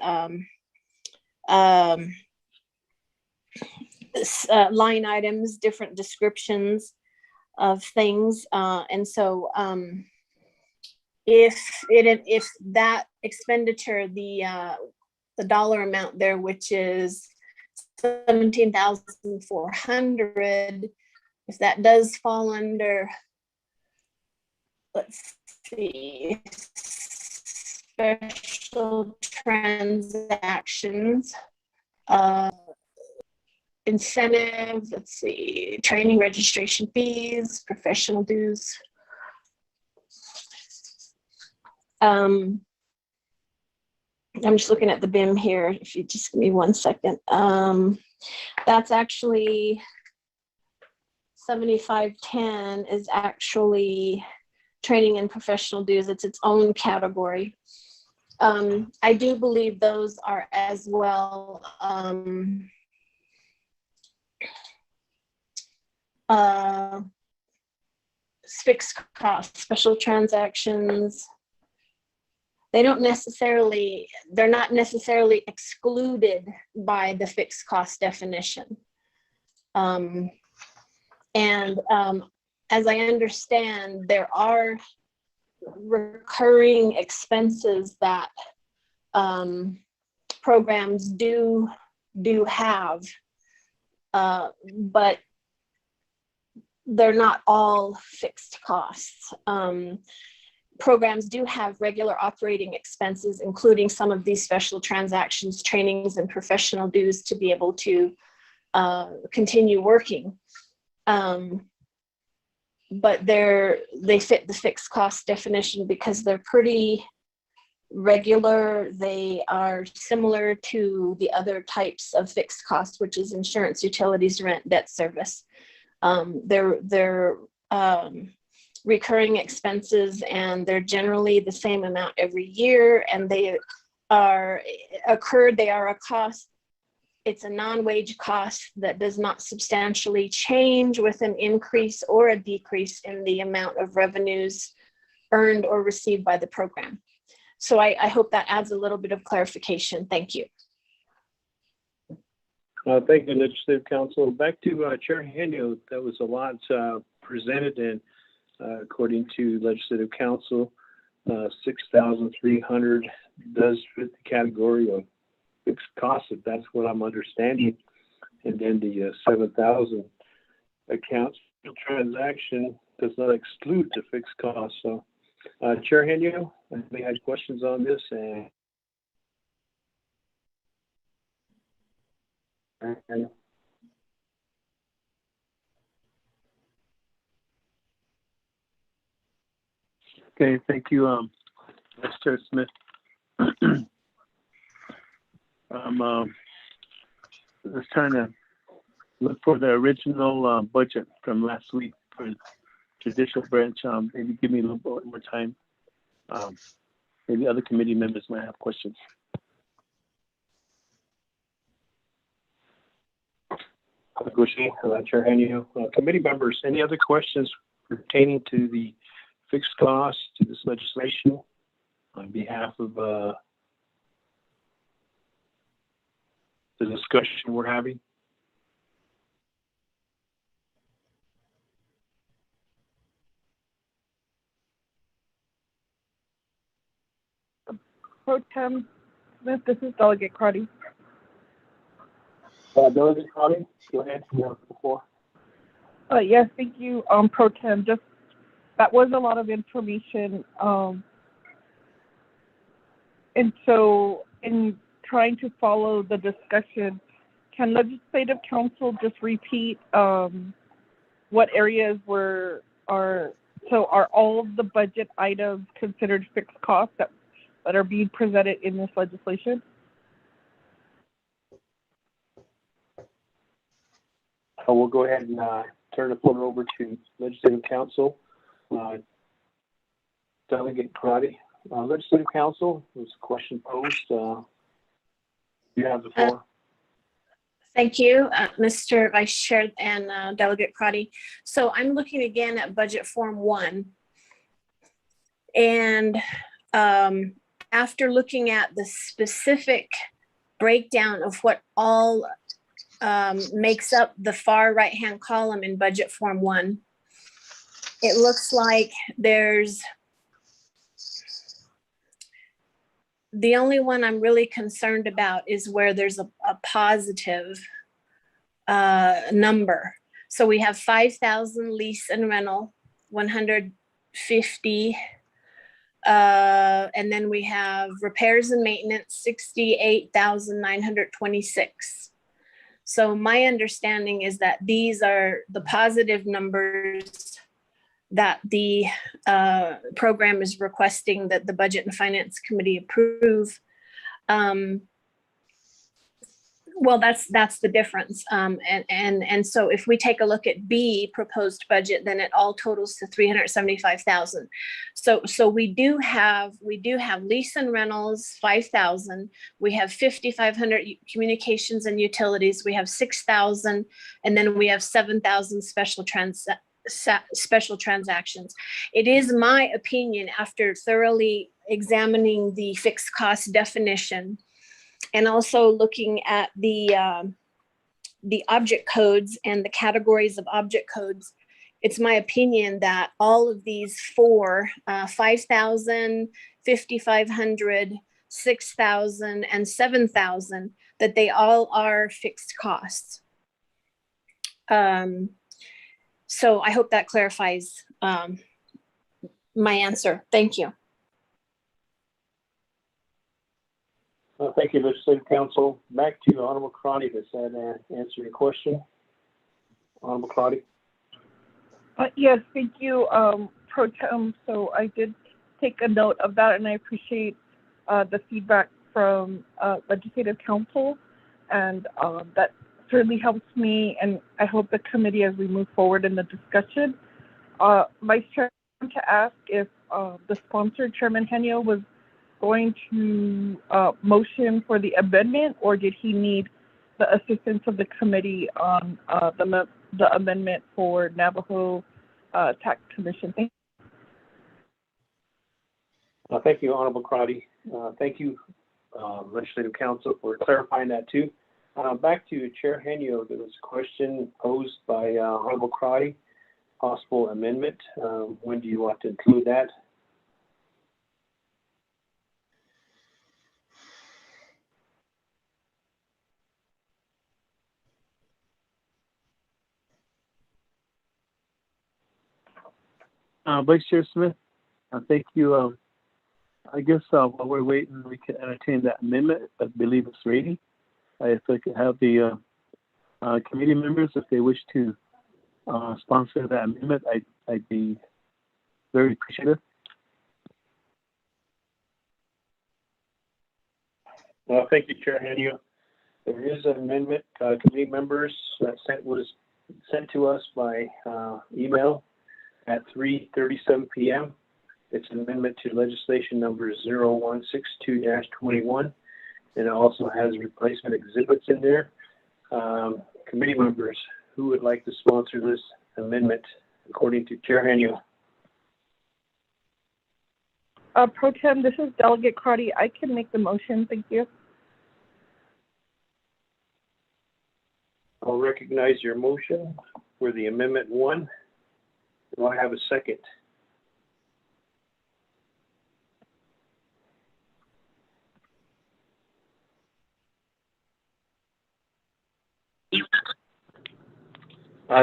line items, different descriptions of things, and so if that expenditure, the dollar amount there, which is 17,400, if that does fall under, let's see, special transactions, incentive, let's see, training registration fees, professional dues. I'm just looking at the BIM here. If you just give me 1 second. That's actually 7510 is actually training and professional dues. It's its own category. I do believe those are as well fixed costs, special transactions. They're not necessarily excluded by the fixed cost definition. And as I understand, there are recurring expenses that programs do have, but they're not all fixed costs. Programs do have regular operating expenses, including some of these special transactions, trainings, and professional dues to be able to continue working. But they fit the fixed cost definition because they're pretty regular. They are similar to the other types of fixed costs, which is insurance, utilities, rent, debt service. They're recurring expenses, and they're generally the same amount every year, and they are a cost. It's a non-wage cost that does not substantially change with an increase or a decrease in the amount of revenues earned or received by the program. So I hope that adds a little bit of clarification. Thank you. Thank you, Legislative Council. Back to Chair Henio. That was a lot presented, and according to Legislative Council, 6,300 does fit the category of fixed costs, if that's what I'm understanding. And then the 7,000 accounts transaction does not exclude the fixed costs. So, Chair Henio, I may have questions on this. And And Okay, thank you, Vice Chair Smith. Just trying to look for the original budget from last week for judicial branch. Maybe give me a little bit more time. Maybe other committee members might have questions. Chair Henio, committee members, any other questions pertaining to the fixed costs to this legislation on behalf of the discussion we're having? Pro Tem Smith, this is Delegate Crotty. Delegate Crotty, go ahead. You have the floor. Yes, thank you, Pro Tem. Just that was a lot of information, and so in trying to follow the discussion, can Legislative Council just repeat what areas are all of the budget items considered fixed costs that are being presented in this legislation? We'll go ahead and turn the floor over to Legislative Council. Delegate Crotty. Legislative Council, there's a question posed. You have the floor. Thank you, Mr. Vice Chair and Delegate Crotty. So I'm looking again at Budget Form 1. And after looking at the specific breakdown of what all makes up the far right-hand column in Budget Form 1, it looks like there's the only one I'm really concerned about is where there's a positive number. So we have 5,000 lease and rental, 150, and then we have repairs and maintenance, 68,926. So my understanding is that these are the positive numbers that the program is requesting that the Budget and Finance Committee approve. Well, that's the difference. And so if we take a look at B, proposed budget, then it all totals to 375,000. So we do have lease and rentals, 5,000. We have 5,500 communications and utilities. We have 6,000, and then we have 7,000 special transactions. It is my opinion, after thoroughly examining the fixed cost definition and also looking at the object codes and the categories of object codes, it's my opinion that all of these four, 5,000, 5,500, 6,000, and 7,000, that they all are fixed costs. So I hope that clarifies my answer. Thank you. Thank you, Legislative Council. Back to Honorable Crotty. Does that answer your question? Honorable Crotty. Yes, thank you, Pro Tem. So I did take a note of that, and I appreciate the feedback from Legislative Council, and that certainly helps me, and I hope the committee as we move forward in the discussion. Vice Chair, I want to ask if the sponsor, Chairman Henio, was going to motion for the amendment, or did he need the assistance of the committee on the amendment for Navajo Tax Commission? Thank you. Thank you, Honorable Crotty. Thank you, Legislative Council, for clarifying that too. Back to Chair Henio, there was a question posed by Honorable Crotty, possible amendment. When do you want to include that? Vice Chair Smith, thank you. I guess while we're waiting, we can entertain that amendment. I believe it's ready. If I could have the Committee members, if they wish to sponsor that amendment, I'd be very appreciative. Well, thank you, Chair Henio. There is an amendment, committee members, that was sent to us by email at 3:37 p.m. It's an amendment to legislation number 0162-21, and it also has replacement exhibits in there. Committee members, who would like to sponsor this amendment according to Chair Henio? Pro Tem, this is Delegate Crotty. I can make the motion. Thank you. I'll recognize your motion for the Amendment 1. Do I have a second?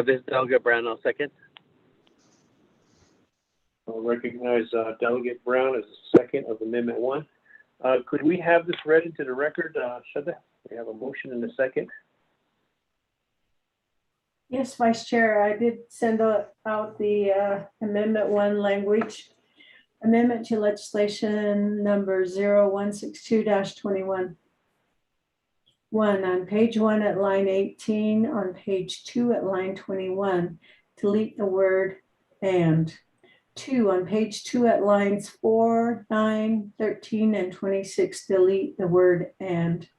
This is Delegate Brown. I'll second. I'll recognize Delegate Brown as a second of Amendment 1. Could we have this read into the record, Shada? We have a motion and a second. Yes, Vice Chair, I did send out the Amendment 1 language. Amendment to legislation number 0162-21. 1, on page 1 at line 18, on page 2 at line 21, delete the word and. 2, on page 2 at lines 4, 9, 13, and 26, delete the word and.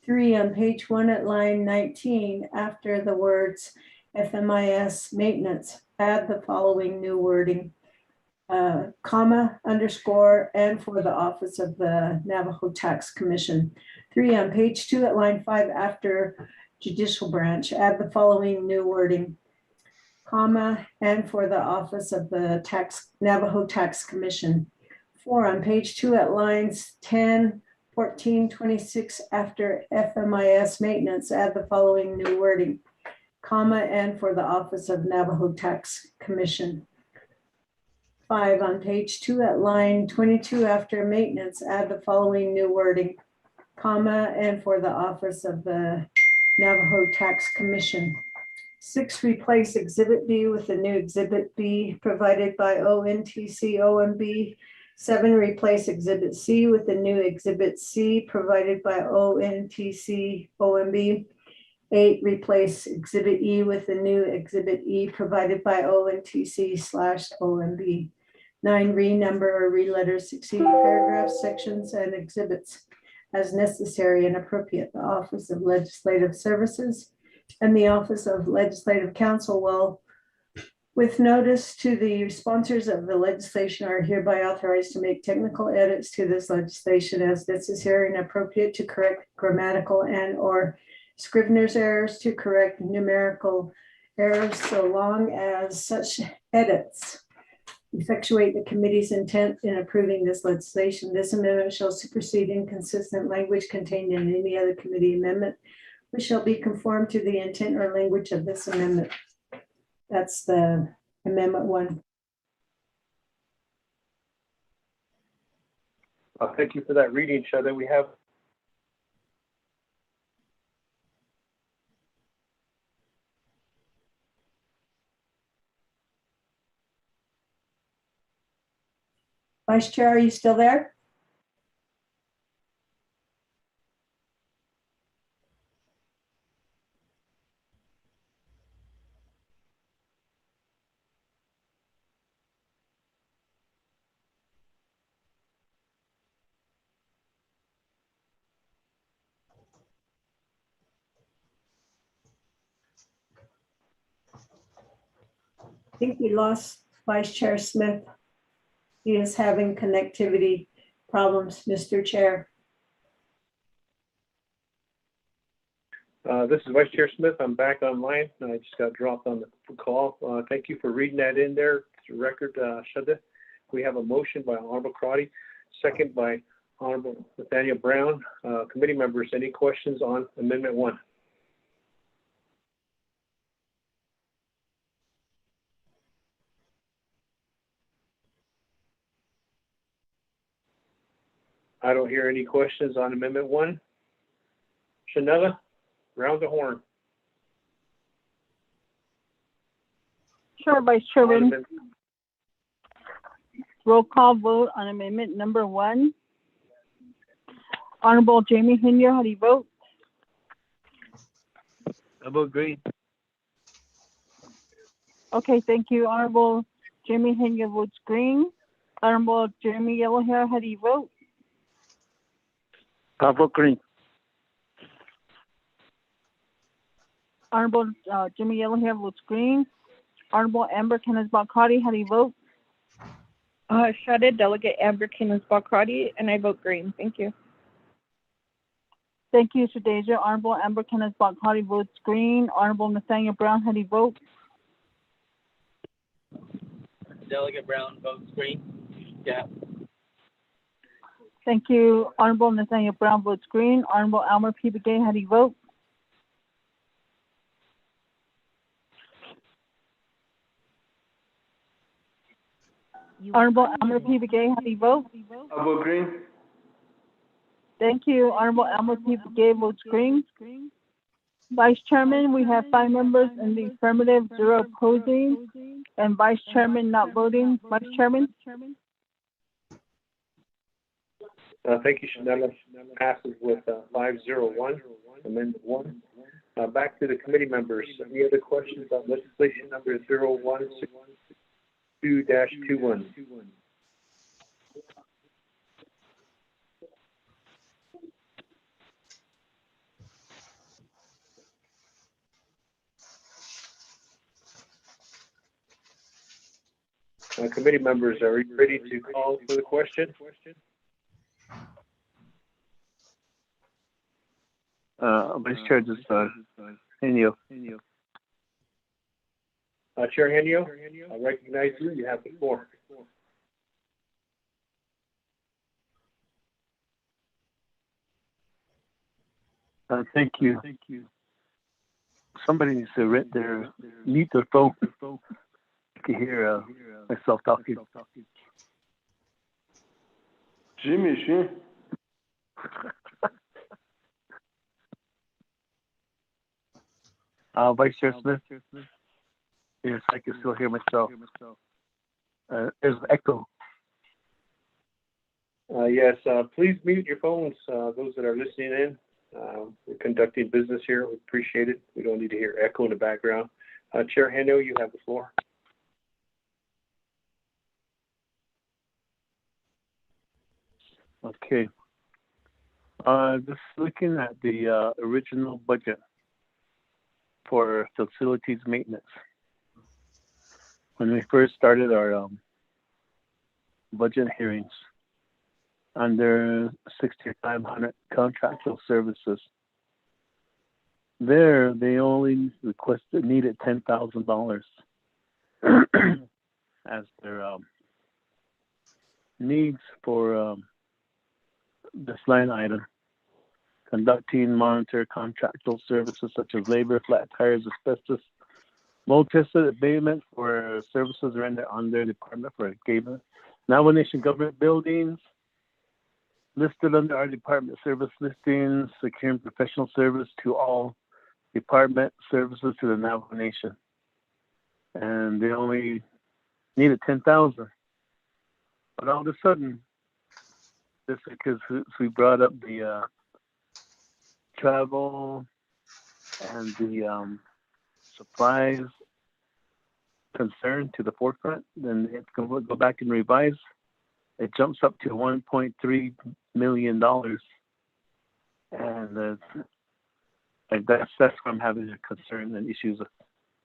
3, on page 1 at line 19, after the words FMIS maintenance, add the following new wording, comma, underscore, and for the office of the Navajo Tax Commission. 3, on page 2 at line 5, after judicial branch, add the following new wording, comma, and for the office of the Navajo Tax Commission. 4, on page 2 at lines 10, 14, 26, after FMIS maintenance, add the following new wording, comma, and for the office of Navajo Tax Commission. 5, on page 2 at line 22, after maintenance, add the following new wording, comma, and for the office of the Navajo Tax Commission. 6, replace Exhibit B with the new Exhibit B provided by ONTC OMB. 7, replace Exhibit C with the new Exhibit C provided by ONTC OMB. 8, replace Exhibit E with the new Exhibit E provided by ONTC/OMB. 9, renumber or reletter succeeding paragraphs, sections, and exhibits as necessary and appropriate. The Office of Legislative Services and the Office of Legislative Counsel will, with notice to the sponsors of the legislation, are hereby authorized to make technical edits to this legislation as necessary and appropriate to correct grammatical and or scrivener's errors, to correct numerical errors, so long as such edits effectuate the committee's intent in approving this legislation. This amendment shall supersede inconsistent language contained in any other committee amendment, which shall be conformed to the intent or language of this amendment. That's the Amendment 1. Thank you for that reading, Shada. We have Vice Chair, are you still there? I think we lost Vice Chair Smith. He is having connectivity problems, Mr. Chair. This is Vice Chair Smith. I'm back online. I just got dropped on the call. Thank you for reading that in there to the record, Shada. We have a motion by Honorable Crotty, second by Honorable Nathaniel Brown. Committee members, any questions on Amendment 1? I don't hear any questions on Amendment 1. Shanella, round the horn. Sure, Vice Chairman. Roll call vote on amendment number 1. Honorable Jamie Henry, how do you vote? I vote green. Okay, thank you. Honorable Jamie Henry votes green. Honorable Jeremy Yellowhair, how do you vote? I vote green. Honorable Jimmy Yellowhair votes green. Honorable Amber Kenneth Balcati, how do you vote? Shredded Delegate Amber Kenneth Balcati, and I vote green. Thank you. Thank you, Shadeja. Honorable Amber Kenneth Balcati votes green. Honorable Nathaniel Brown, how do you vote? Delegate Brown votes green. Yeah. Thank you. Honorable Nathaniel Brown votes green. Honorable Almer P. Begay, how do you vote? Honorable Almer P. Begay, how do you vote? I vote green. Thank you. Honorable Almer P. Begay votes green. Vice Chairman, we have 5 members in the affirmative, 0 opposing, and Vice Chairman not voting. Vice Chairman? Thank you, Chanela. Passes with 501, amendment 1. Back to the committee members. Any other questions on legislation number 0162-21? Committee members, are you ready to call for the question? Vice Chair, just Henio. Chair Henio, I recognize you. You have the floor. Thank you. Somebody needs to mute their phone. I can hear myself talking. Jimmy, sure. Vice Chair Smith. Yes, I can still hear myself. There's echo. Yes, please mute your phones, those that are listening in. We're conducting business here. We appreciate it. We don't need to hear echo in the background. Chair Henio, you have the floor. Okay. Just looking at the original budget for facilities maintenance. When we first started our budget hearings under 6,500 contractual services, they only needed $10,000 as their needs for this line item. Conducting, monitor contractual services such as labor, flat tires, asbestos, mold-tested abatement for services rendered under Department for Navajo Nation government buildings, listed under our department service listings, securing professional service to all department services to the Navajo Nation. And they only needed 10,000. But all of a sudden, just because we brought up the travel and the supplies concern to the forefront, then it's going to go back and revise. It jumps up to $1.3 million. And that's where I'm having a concern and issues with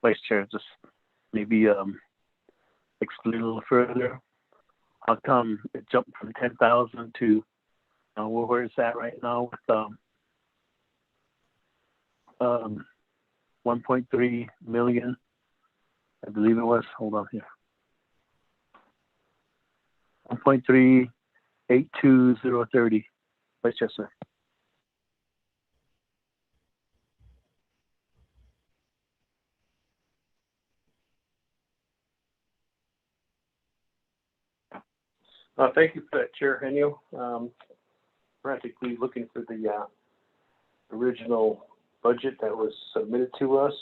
Vice Chair. Just maybe explain a little further. How come it jumped from 10,000 to where it's at right now with 1.3 million, I believe it was. Hold on here. 1.382030. Vice Chair, sir. Thank you for that, Chair Henio. Practically looking for the original budget that was submitted to us.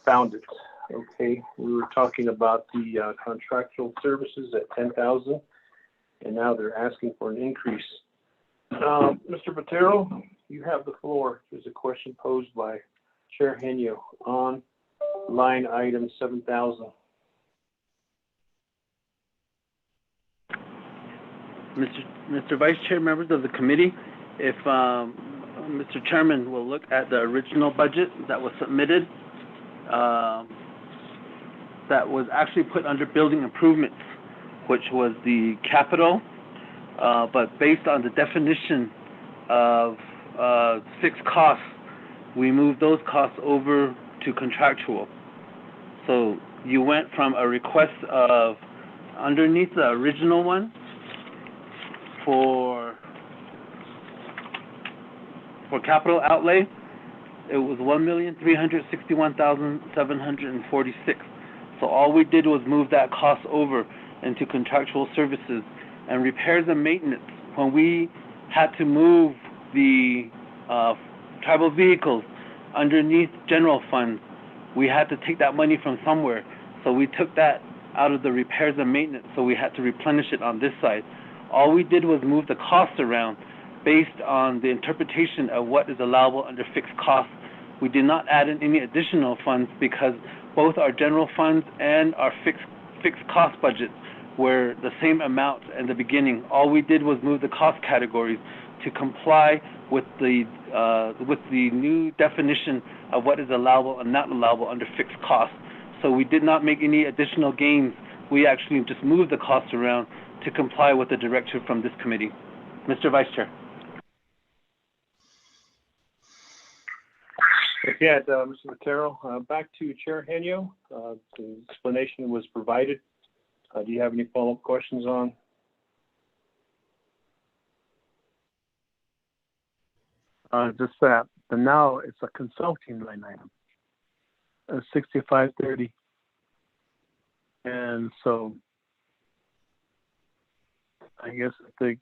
Found it. Okay, we were talking about the contractual services at 10,000, and now they're asking for an increase. Mr. Patero, you have the floor. There's a question posed by Chair Henyo on line item 7,000. Mr. Vice Chair, members of the committee, if Mr. Chairman will look at the original budget that was submitted, that was actually put under building improvements, which was the capital, but based on the definition of fixed costs, we moved those costs over to contractual. So you went from a request of underneath the original one for capital outlay, it was $1,361,746. So all we did was move that cost over into contractual services and repairs and maintenance. When we had to move the tribal vehicles underneath general funds, we had to take that money from somewhere. So we took that out of the repairs and maintenance, so we had to replenish it on this side. All we did was move the cost around based on the interpretation of what is allowable under fixed costs. We did not add in any additional funds because both our general funds and our fixed cost budgets were the same amount in the beginning. All we did was move the cost categories to comply with the new definition of what is allowable and not allowable under fixed costs. So we did not make any additional gains. We actually just moved the costs around to comply with the directive from this committee. Mr. Vice Chair. Okay, Mr. Matero, back to Chair Henyo. The explanation was provided. Do you have any follow-up questions on? Just that now it's a consulting line item, 6530, and so I guess if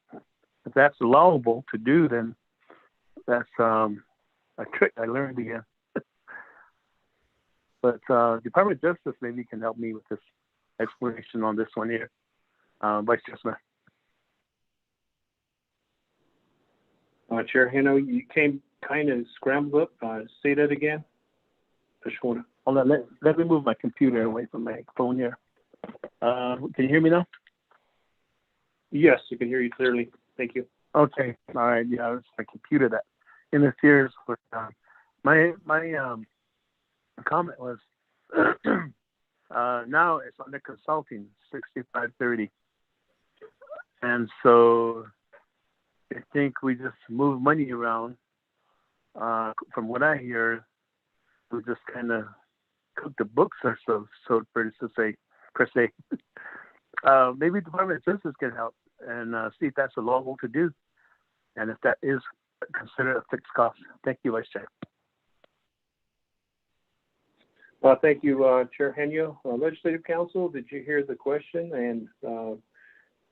that's allowable to do, then that's a trick I learned again. But Department of Justice maybe can help me with this explanation on this one here. Vice Chair Smith. Chair Henno, you came kind of scrambled up. Say that again. Hold on, let me move my computer away from my phone here. Can you hear me now? Yes, I can hear you clearly. Thank you. Okay. All right. Yeah, it's my computer that interferes with my comment was now it's under consulting 6530, and so I think we just move money around. From what I hear, we just kind of cook the books or so per se. Maybe Department of Justice can help and see if that's allowable to do, and if that is considered a fixed cost. Thank you, Vice Chair. Thank you, Chair Henyo. Legislative Council, did you hear the question? And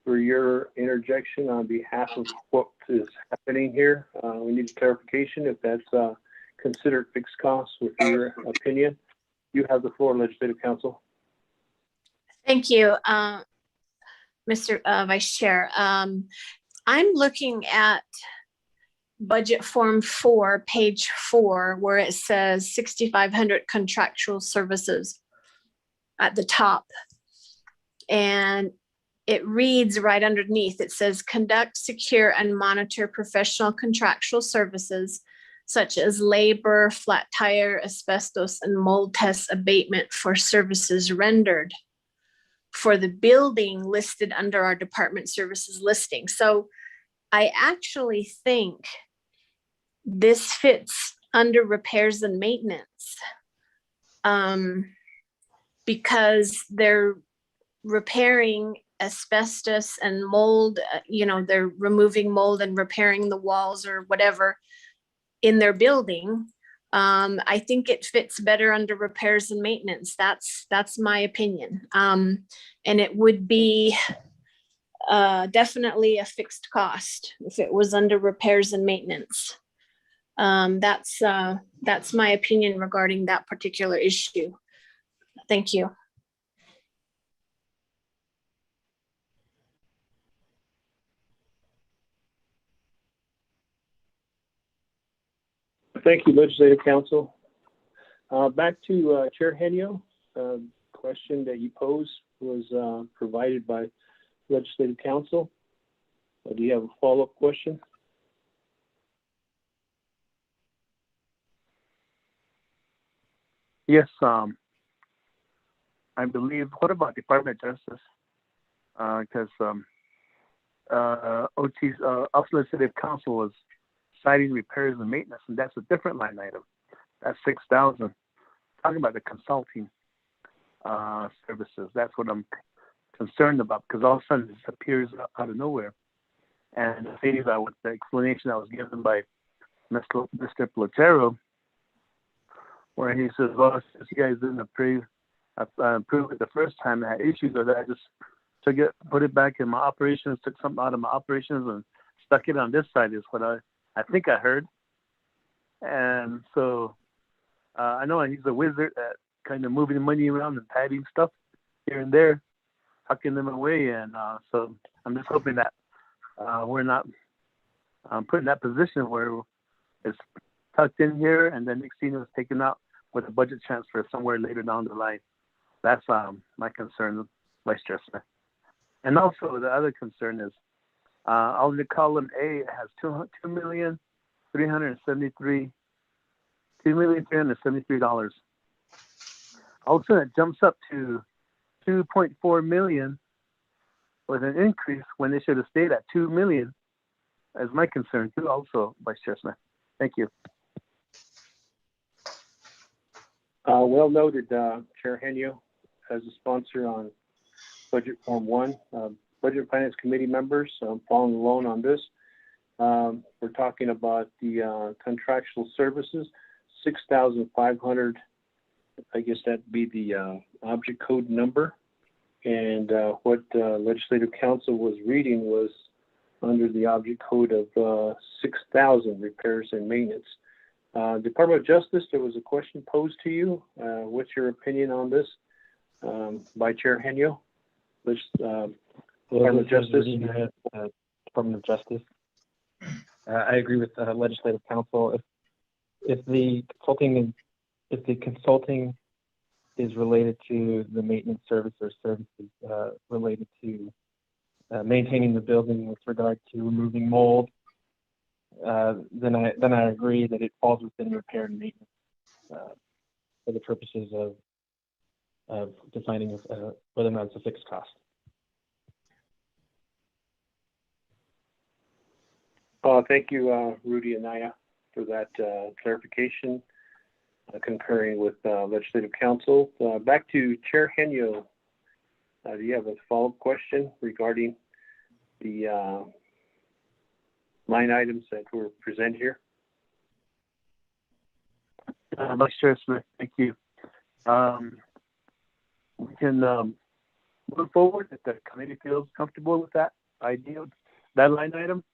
for your interjection on behalf of what is happening here, we need clarification if that's considered fixed costs with your opinion. You have the floor, Legislative Council. Thank you, Mr. Vice Chair. I'm looking at budget form 4, page 4, where it says 6,500 contractual services at the top. And it reads right underneath, it says conduct, secure, and monitor professional contractual services such as labor, flat tire, asbestos, and mold test abatement for services rendered for the building listed under our department services listing. So I actually think this fits under repairs and maintenance because they're repairing asbestos and mold, they're removing mold and repairing the walls or whatever in their building. I think it fits better under repairs and maintenance. That's my opinion. And it would be definitely a fixed cost if it was under repairs and maintenance. That's my opinion regarding that particular issue. Thank you. Thank you, Legislative Council. Back to Chair Henio. Question that you posed was provided by Legislative Council. Do you have a follow-up question? Yes, I believe, what about Department of Justice? Because OT's Office Legislative Council was citing repairs and maintenance, and that's a different line item. That's $6,000. Talking about the consulting services. That's what I'm concerned about, because all of a sudden it appears out of nowhere. And the thing about with the explanation that was given by Mr. Platero, where he says, well, since you guys didn't approve it the first time, I had issues with it, I just put it back in my operations, took something out of my operations and stuck it on this side, is what I think I heard. And so I know he's a wizard at kind of moving money around and padding stuff here and there, tucking them away. And so I'm just hoping that we're not put in that position where it's tucked in here and then next thing it's taken out with a budget transfer somewhere later down the line. That's my concern, Vice Chair Smith. And also the other concern is on the column A, it has $2,373. All of a sudden it jumps up to $2.4 million with an increase when it should have stayed at $2 million. As my concern too, also, Vice Chair Smith. Thank you. Well noted, Chair Henio, as a sponsor on Budget Form 1. Budget and Finance Committee members, following along on this. We're talking about the contractual services, 6,500. I guess that'd be the object code number. And what Legislative Council was reading was under the object code of 6,000 repairs and maintenance. Department of Justice, there was a question posed to you. What's your opinion on this by Chair Henio? Department of Justice. Department of Justice. I agree with Legislative Council. If the consulting is related to the maintenance service or services related to maintaining the building with regard to removing mold, then I agree that it falls within repair and maintenance for the purposes of defining whether or not it's a fixed cost. Thank you, Rudy and Naya, for that clarification, concurring with Legislative Council. Back to Chair Henio. Do you have a follow-up question regarding the line items that were presented here? Vice Chair Smith, thank you. We can move forward if the committee feels comfortable with that idea, that line item,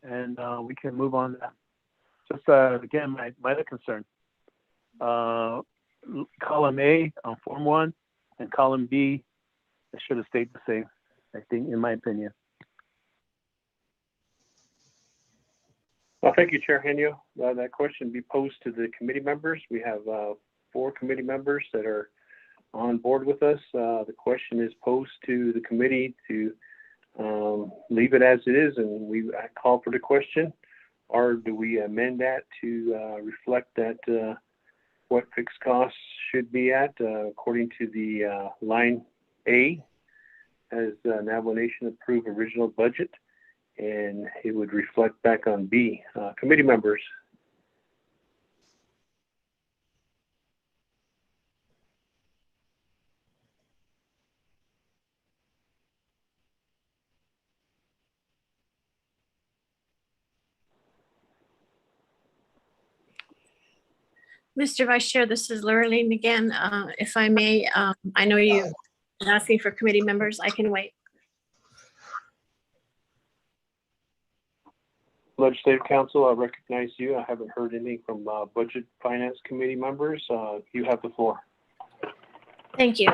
and we can move on to that. Just again, my other concern, column A on Form 1 and column B, it should have stayed the same, I think, in my opinion. Well, thank you, Chair Henio. That question be posed to the committee members. We have 4 committee members that are on board with us. The question is posed to the committee to leave it as it is, and I call for the question, or do we amend that to reflect that what fixed costs should be at according to the line A as Navajo Nation approved original budget, and it would reflect back on B. Committee members. Mr. Vice Chair, this is Lurleen again. If I may, I know you are asking for committee members. I can wait. Legislative Council, I recognize you. I haven't heard anything from Budget Finance Committee members. You have the floor. Thank you.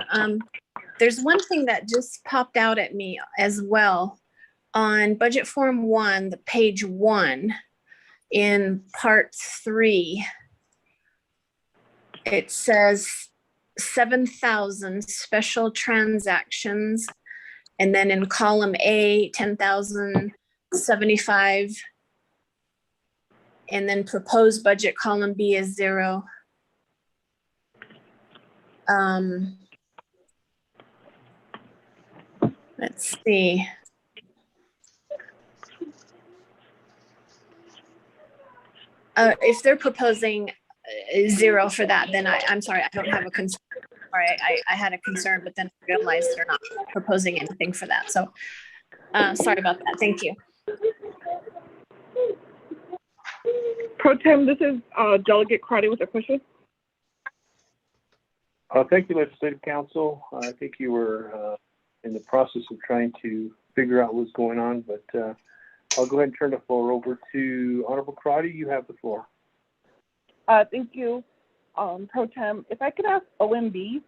There's one thing that just popped out at me as well. On budget form 1, the page 1, in part 3, it says 7,000 special transactions. And then in column A, 10,075. And then proposed budget column B is 0. Let's see. If they're proposing 0 for that, then I'm sorry, I don't have a concern. All right, I had a concern, but then I realized they're not proposing anything for that. So sorry about that. Thank you. Pro Tem, this is Delegate Crotty with a question. Thank you, Legislative Council. I think you were in the process of trying to figure out what's going on, but I'll go ahead and turn the floor over to Honorable Crotty. You have the floor. Thank you, Pro Tem. If I could ask OMB,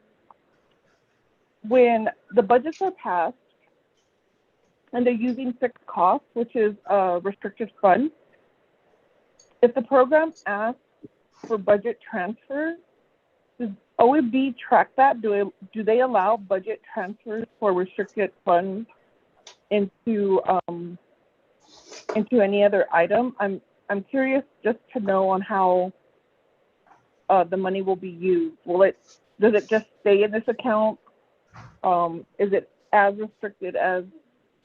when the budgets are passed and they're using fixed costs, which is a restricted fund, if the program asks for budget transfers, does OMB track that? Do they allow budget transfers for restricted funds into any other item? I'm curious just to know on how the money will be used. Does it just stay in this account? Is it as restricted as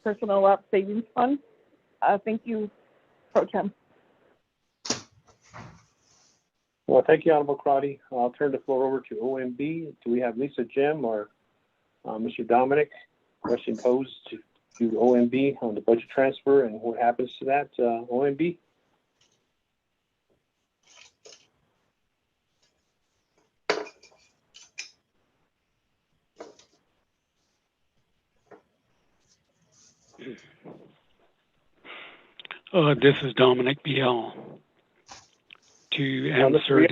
personnel up savings fund? Thank you, Pro Tem. Well, thank you, Honorable Crotty. I'll turn the floor over to OMB. Do we have Lisa Jim or Mr. Dominic? Question posed to OMB on the budget transfer and what happens to that, OMB? This is Dominic BL. To answer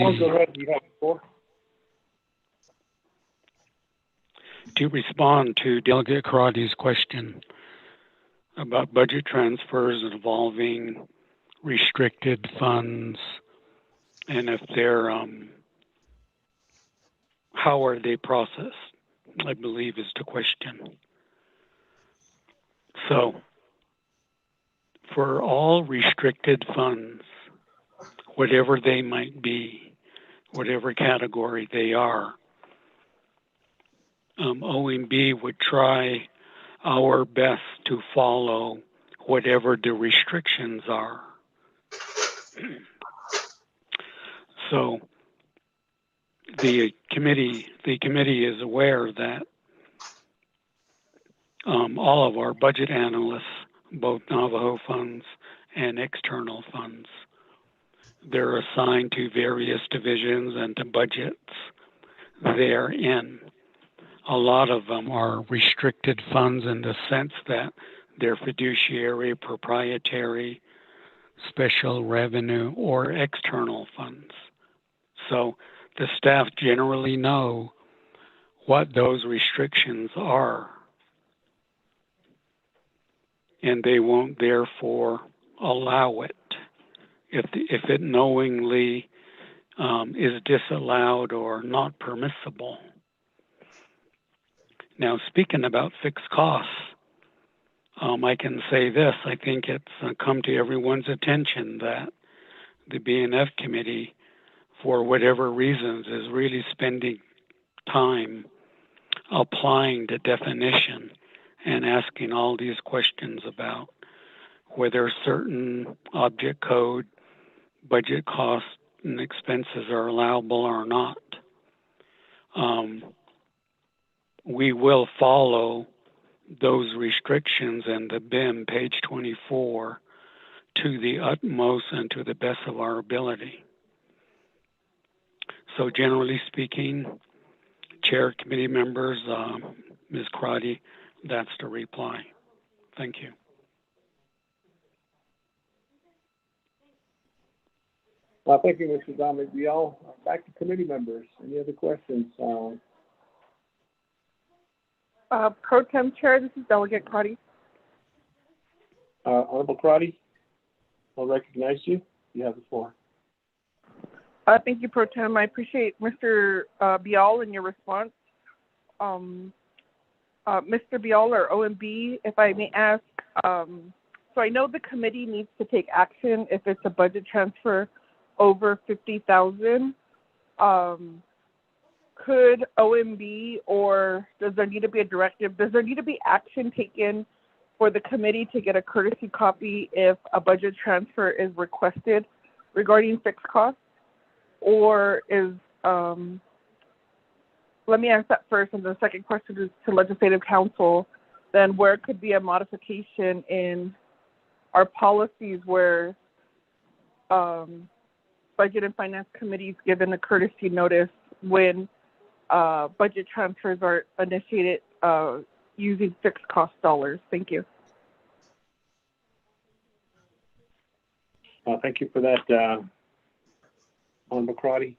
to respond to Delegate Karate's question about budget transfers involving restricted funds and if they're how are they processed, I believe is the question. So for all restricted funds, whatever they might be, whatever category they are, OMB would try our best to follow whatever the restrictions are. So the committee is aware that all of our budget analysts, both Navajo funds and external funds, they're assigned to various divisions and to budgets therein. A lot of them are restricted funds in the sense that they're fiduciary, proprietary, special revenue, or external funds. So the staff generally know what those restrictions are, and they won't therefore allow it. If it knowingly is disallowed or not permissible. Now, speaking about fixed costs, I can say this. I think it's come to everyone's attention that the B&F committee, for whatever reasons, is really spending time applying the definition and asking all these questions about whether certain object code, budget costs, and expenses are allowable or not. We will follow those restrictions in the BIM, page 24, to the utmost and to the best of our ability. So generally speaking, Chair, committee members, Ms. Crotty, that's the reply. Thank you. Well, thank you, Mr. Dominic Biel. Back to committee members. Any other questions? Pro Tem Chair, this is Delegate Crotty. Honorable Crotty, I'll recognize you. You have the floor. Thank you, Pro Tem. I appreciate Mr. Bial and your response. Mr. Bial or OMB, if I may ask, so I know the committee needs to take action if it's a budget transfer over 50,000. Could OMB, or does there need to be a directive? Does there need to be action taken for the committee to get a courtesy copy if a budget transfer is requested regarding fixed costs? Or is, let me ask that first, and the second question is to Legislative Council, then where could be a modification in our policies where Budget and Finance Committees given a courtesy notice when budget transfers are initiated using fixed cost dollars? Thank you. Thank you for that, Honorable Crotty.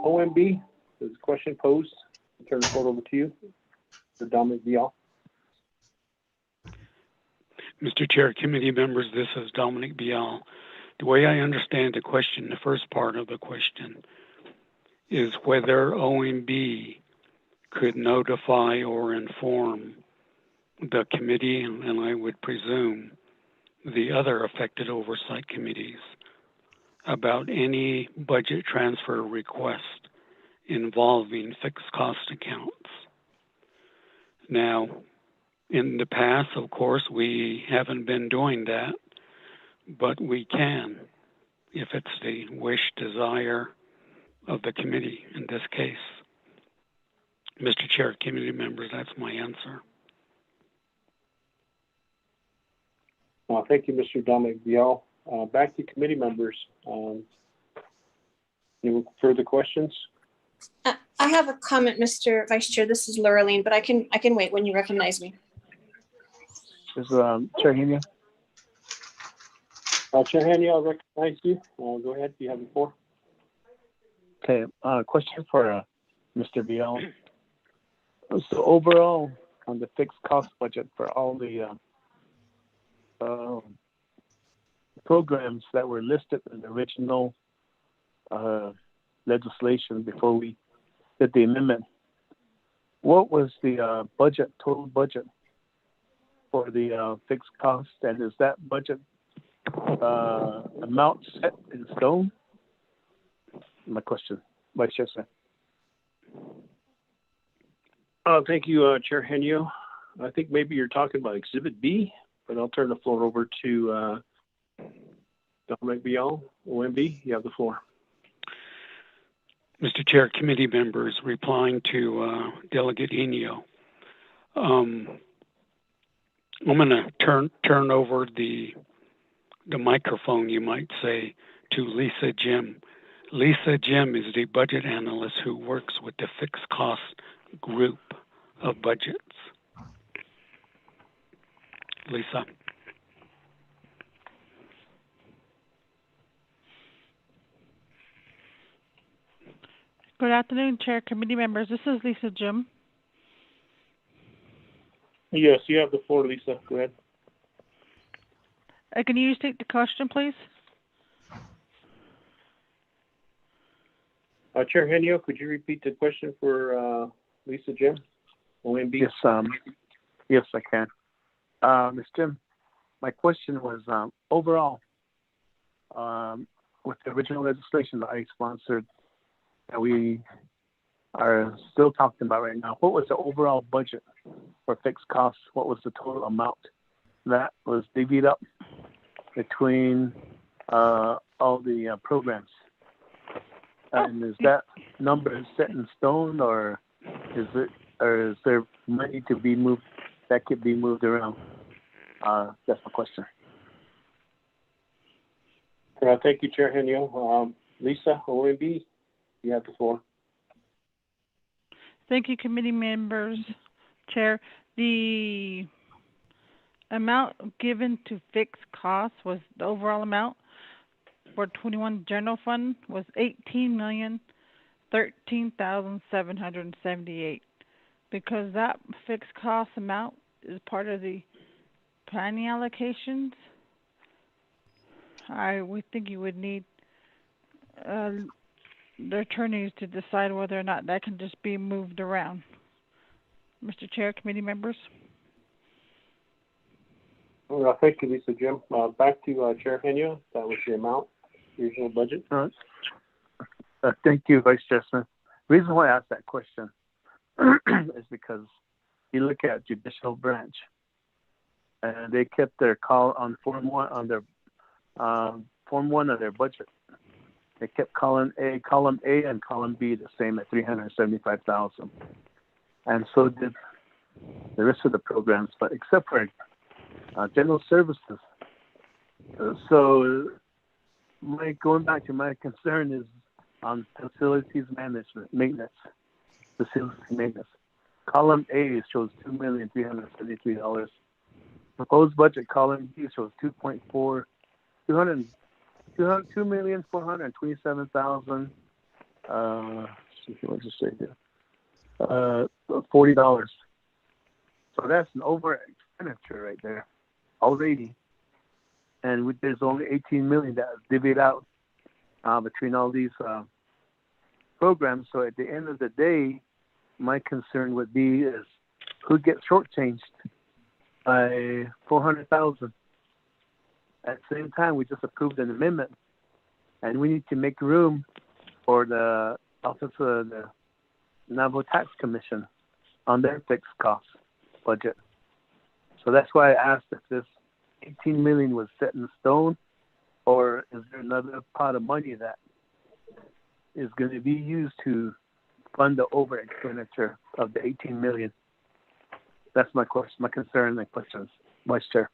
OMB, there's a question posed. I'll turn the floor over to you, Mr. Dominic Bial. Mr. Chair, committee members, this is Dominic Bial. The way I understand the question, the first part of the question, is whether OMB could notify or inform the committee, and I would presume the other affected oversight committees, about any budget transfer request involving fixed cost accounts. Now, in the past, of course, we haven't been doing that, but we can if it's the wish, desire of the committee in this case. Mr. Chair, committee members, that's my answer. Thank you, Mr. Dominic Bial. Back to committee members. Any further questions? I have a comment, Mr. Vice Chair. This is Lurleen, but I can wait when you recognize me. This is Chair Henia. Chair Henia, I'll recognize you. Go ahead. You have the floor. Okay. Question for Mr. Bial. So overall, on the fixed cost budget for all the programs that were listed in the original legislation before we did the amendment, what was the total budget for the fixed cost, and is that budget amount set in stone? My question, Vice Chair. Thank you, Chair Henio. I think maybe you're talking about Exhibit B, but I'll turn the floor over to Dominic Bial, OMB. You have the floor. Mr. Chair, committee members, replying to Delegate Henio. I'm going to turn over the microphone, you might say, to Lisa Jim. Lisa Jim is the budget analyst who works with the fixed cost group of budgets. Lisa. Good afternoon, Chair, committee members. This is Lisa Jim. Yes, you have the floor, Lisa. Go ahead. Can you state the question, please? Chair Henio, could you repeat the question for Lisa Jim, OMB? Yes, I can. Ms. Jim, my question was overall, with the original legislation that I sponsored, that we are still talking about right now, what was the overall budget for fixed costs? What was the total amount that was divvied up between all the programs? And is that number set in stone, or is there money to be moved that could be moved around? That's my question. Thank you, Chair Henio. Lisa, OMB, you have the floor. Thank you, committee members. Chair, the amount given to fixed costs was the overall amount for 21 general fund was $18,013,778. because that fixed cost amount is part of the planning allocations. We think you would need uh, the attorneys to decide whether or not that can just be moved around. Mr. Chair, committee members. Well, thank you, Lisa Jim. Back to Chair Henio. That was the amount, usual budget. Thank you, Vice Chair Smith. The reason why I asked that question is because you look at judicial branch, and they kept their call on Form 1 on their Form 1 of their budget. They kept column A and column B the same at $375,000, and so did the rest of the programs, but except for general services. So going back to my concern is on facilities maintenance. Column A shows $2,373,000. Proposed budget column B shows $2,427,000. What to say here? $40. So that's an over expenditure right there already, and there's only $18 million that is divvied out between all these programs. So at the end of the day, my concern would be is who gets shortchanged by $400,000. At the same time, we just approved an amendment, and we need to make room for the Office of the Navajo Tax Commission on their fixed cost budget. So that's why I asked if this $18 million was set in stone, or is there another pot of money that is going to be used to fund the over expenditure of the $18 million? That's my question, my concern and questions, Vice Chair.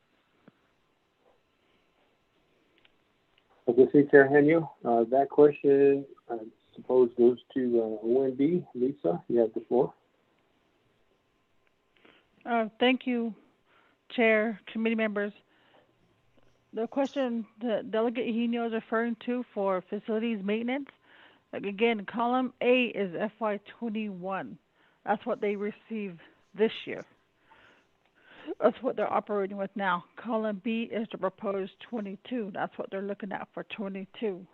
Okay, Chair Henio. That question, I suppose, goes to ONB. Lisa, you have the floor. Thank you, Chair, committee members. The question that Delegate Henio is referring to for facilities maintenance, again, column A is FY21. That's what they received this year. That's what they're operating with now. Column B is the proposed 22. That's what they're looking at for 22.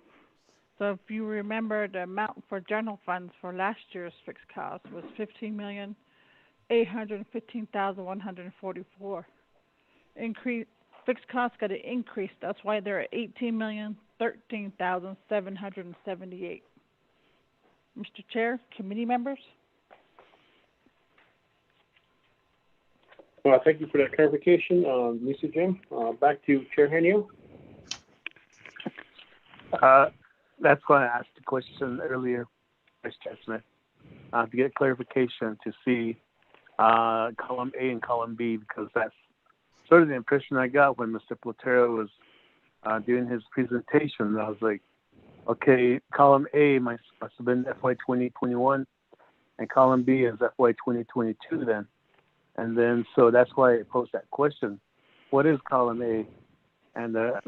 So if you remember, the amount for general funds for last year's fixed cost was $15,815,144. Fixed costs got to increase. That's why they're at $18,013,778. Mr. Chair, committee members. Well, thank you for that clarification, Lisa Jim. Back to Chair Henio. That's why I asked the question earlier, Vice Chair Smith, to get clarification to see column A and column B, because that's sort of the impression I got when Mr. Platero was doing his presentation. I was like, okay, column A must have been FY 2021, and column B is FY 2022 then. And then, so that's why I posed that question. What is column A? And the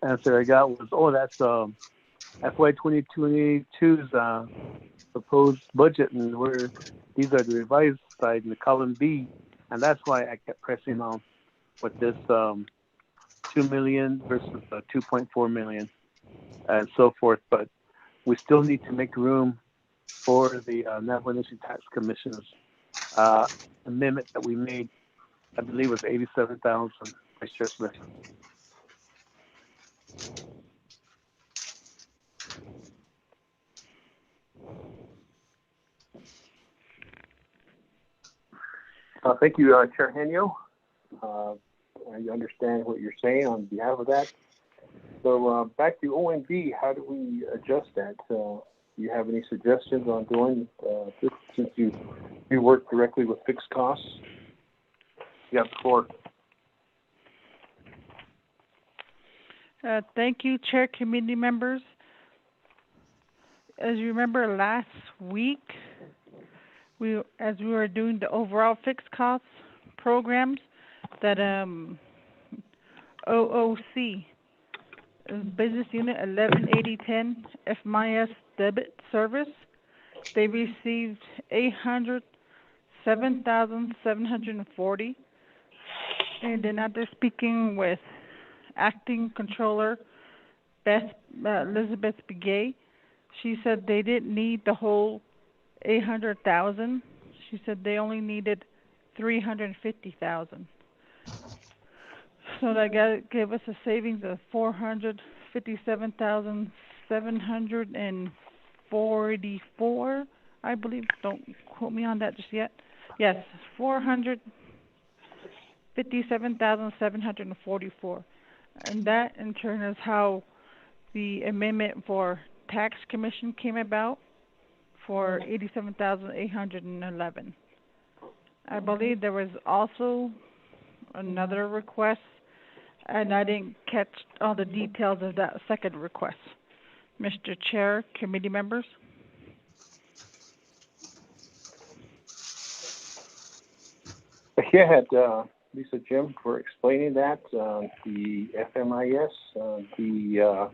answer I got was, oh, that's FY 2022's proposed budget, and these are the revised side in the column B. And that's why I kept pressing on with this $2 million versus $2.4 million and so forth. But we still need to make room for the Navajo Nation Tax Commission's amendment that we made. I believe it was $87,000, Vice Chair Smith. Thank you, Chair Henio. I understand what you're saying on behalf of that. So back to ONB, how do we adjust that? Do you have any suggestions on doing this, since you work directly with fixed costs? You have the floor. Thank you, Chair, committee members. As you remember last week, as we were doing the overall fixed costs programs, that OOC, Business Unit 118010 FMIS debit service, they received $7,740. And then after speaking with Acting Controller Elizabeth Begay, she said they didn't need the whole 800,000. She said they only needed 350,000. So that gave us a savings of 457,744, I believe. Don't quote me on that just yet. Yes, 457,744. And that in turn is how the amendment for tax commission came about for 87,811. I believe there was also another request, and I didn't catch all the details of that second request. Mr. Chair, committee members. Ahead, Lisa, Jim, for explaining that. The FMIS, the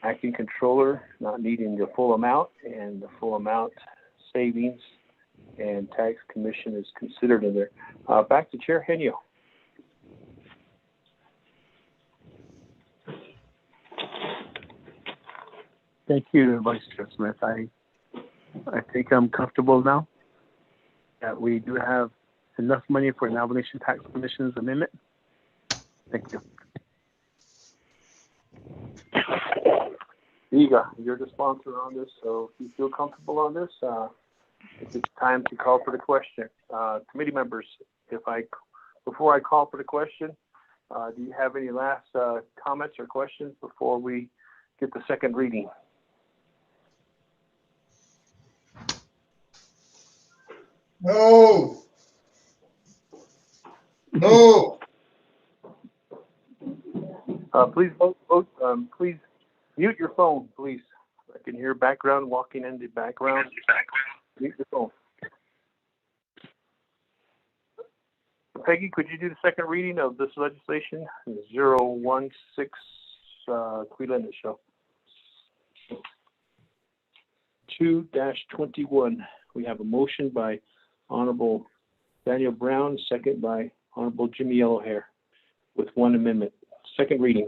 acting controller not needing the full amount, and the full amount savings and tax commission is considered in there. Back to Chair Henio. Thank you, Vice Chair Smith. I think I'm comfortable now that we do have enough money for Navajo Nation Tax Commission's amendment. Thank you. Iga, you're the sponsor on this, so if you feel comfortable on this, it's time to call for the question. Committee members, before I call for the question, do you have any last comments or questions before we get the second reading? No. No. Please vote. Please mute your phone, please. I can hear background walking in the background. Mute your phone. Peggy, could you do the second reading of this legislation? 016, Queen Show. 2-21. We have a motion by Honorable Daniel Brown, second by Honorable Jimmy Yellowhair, with one amendment. Second reading.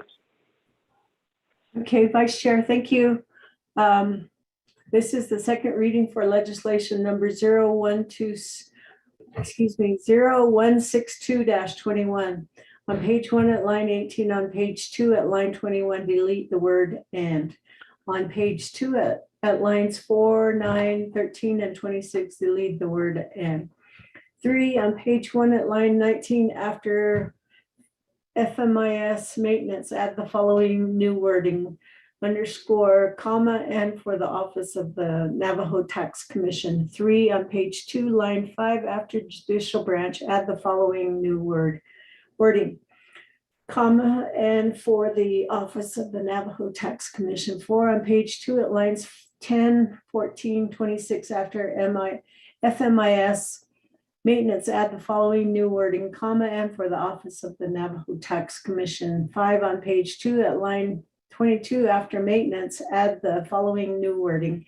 Okay, Vice Chair, thank you. This is the second reading for legislation number 0162-21. On page 1 at line 18, on page 2 at line 21, delete the word "and." On page 2 at lines 4, 9, 13, and 26, delete the word "and." 3, on page 1 at line 19, after FMIS maintenance, add the following new wording: underscore, comma, and for the office of the Navajo Tax Commission. 3, on page 2, line 5, after judicial branch, add the following new wording: comma, and for the office of the Navajo Tax Commission. 4, on page 2 at lines 10, 14, 26, after FMIS maintenance, add the following new wording: comma, and for the office of the Navajo Tax Commission. 5, on page 2 at line 22, after maintenance, add the following new wording: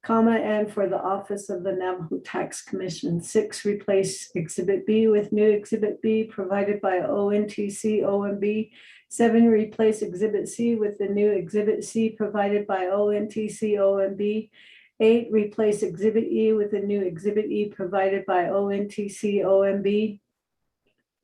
comma, and for the office of the Navajo Tax Commission. 6, replace Exhibit B with new Exhibit B provided by ONTC OMB. 7, replace Exhibit C with the new Exhibit C provided by ONTC OMB. 8, replace Exhibit E with the new Exhibit E provided by ONTC OMB.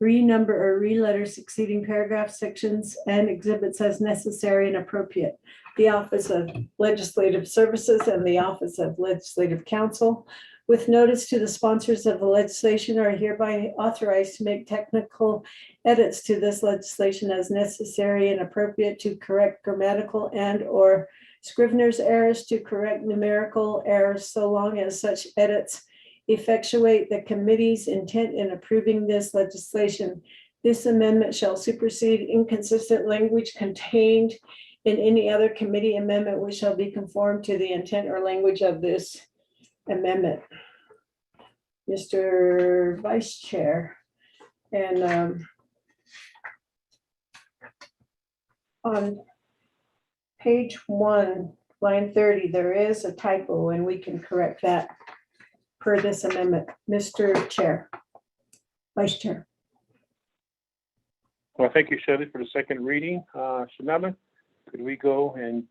Renumber or re-letter succeeding paragraphs, sections, and exhibits as necessary and appropriate. The Office of Legislative Services and the Office of Legislative Counsel, with notice to the sponsors of the legislation, are hereby authorized to make technical edits to this legislation as necessary and appropriate to correct grammatical and or Scrivener's errors, to correct numerical errors, so long as such edits effectuate the committee's intent in approving this legislation. This amendment shall supersede inconsistent language contained in any other committee amendment which shall be conformed to the intent or language of this amendment. Mr. Vice Chair, and on page 1, line 30, there is a typo, and we can correct that. per this amendment. Mr. Chair, Vice Chair. Well, thank you, Shelley, for the second reading. Shanama, could we go and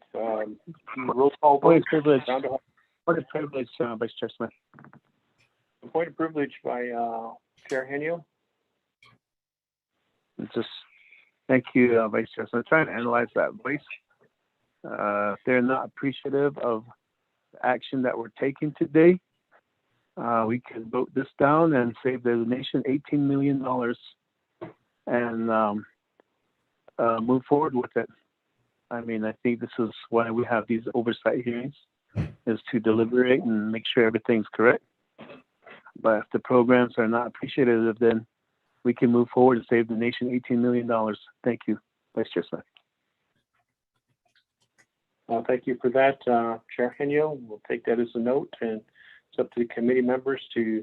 roll call Point vote? of privilege. Point Point of privilege, Vice Chair Smith. of privilege by Chair Henio. Just thank you, Vice Chair. So I'm trying to analyze that voice. They're not appreciative of the action that we're taking today. We can vote this down and save the nation $18 million and move forward with it. I mean, I think this is why we have these oversight hearings, is to deliberate and make sure everything's correct. But if the programs are not appreciative, then we can move forward and save the nation $18 million. Thank you, Vice Chair Smith. Thank you for that, Chair Henio. We'll take that as a note, and it's up to the committee members to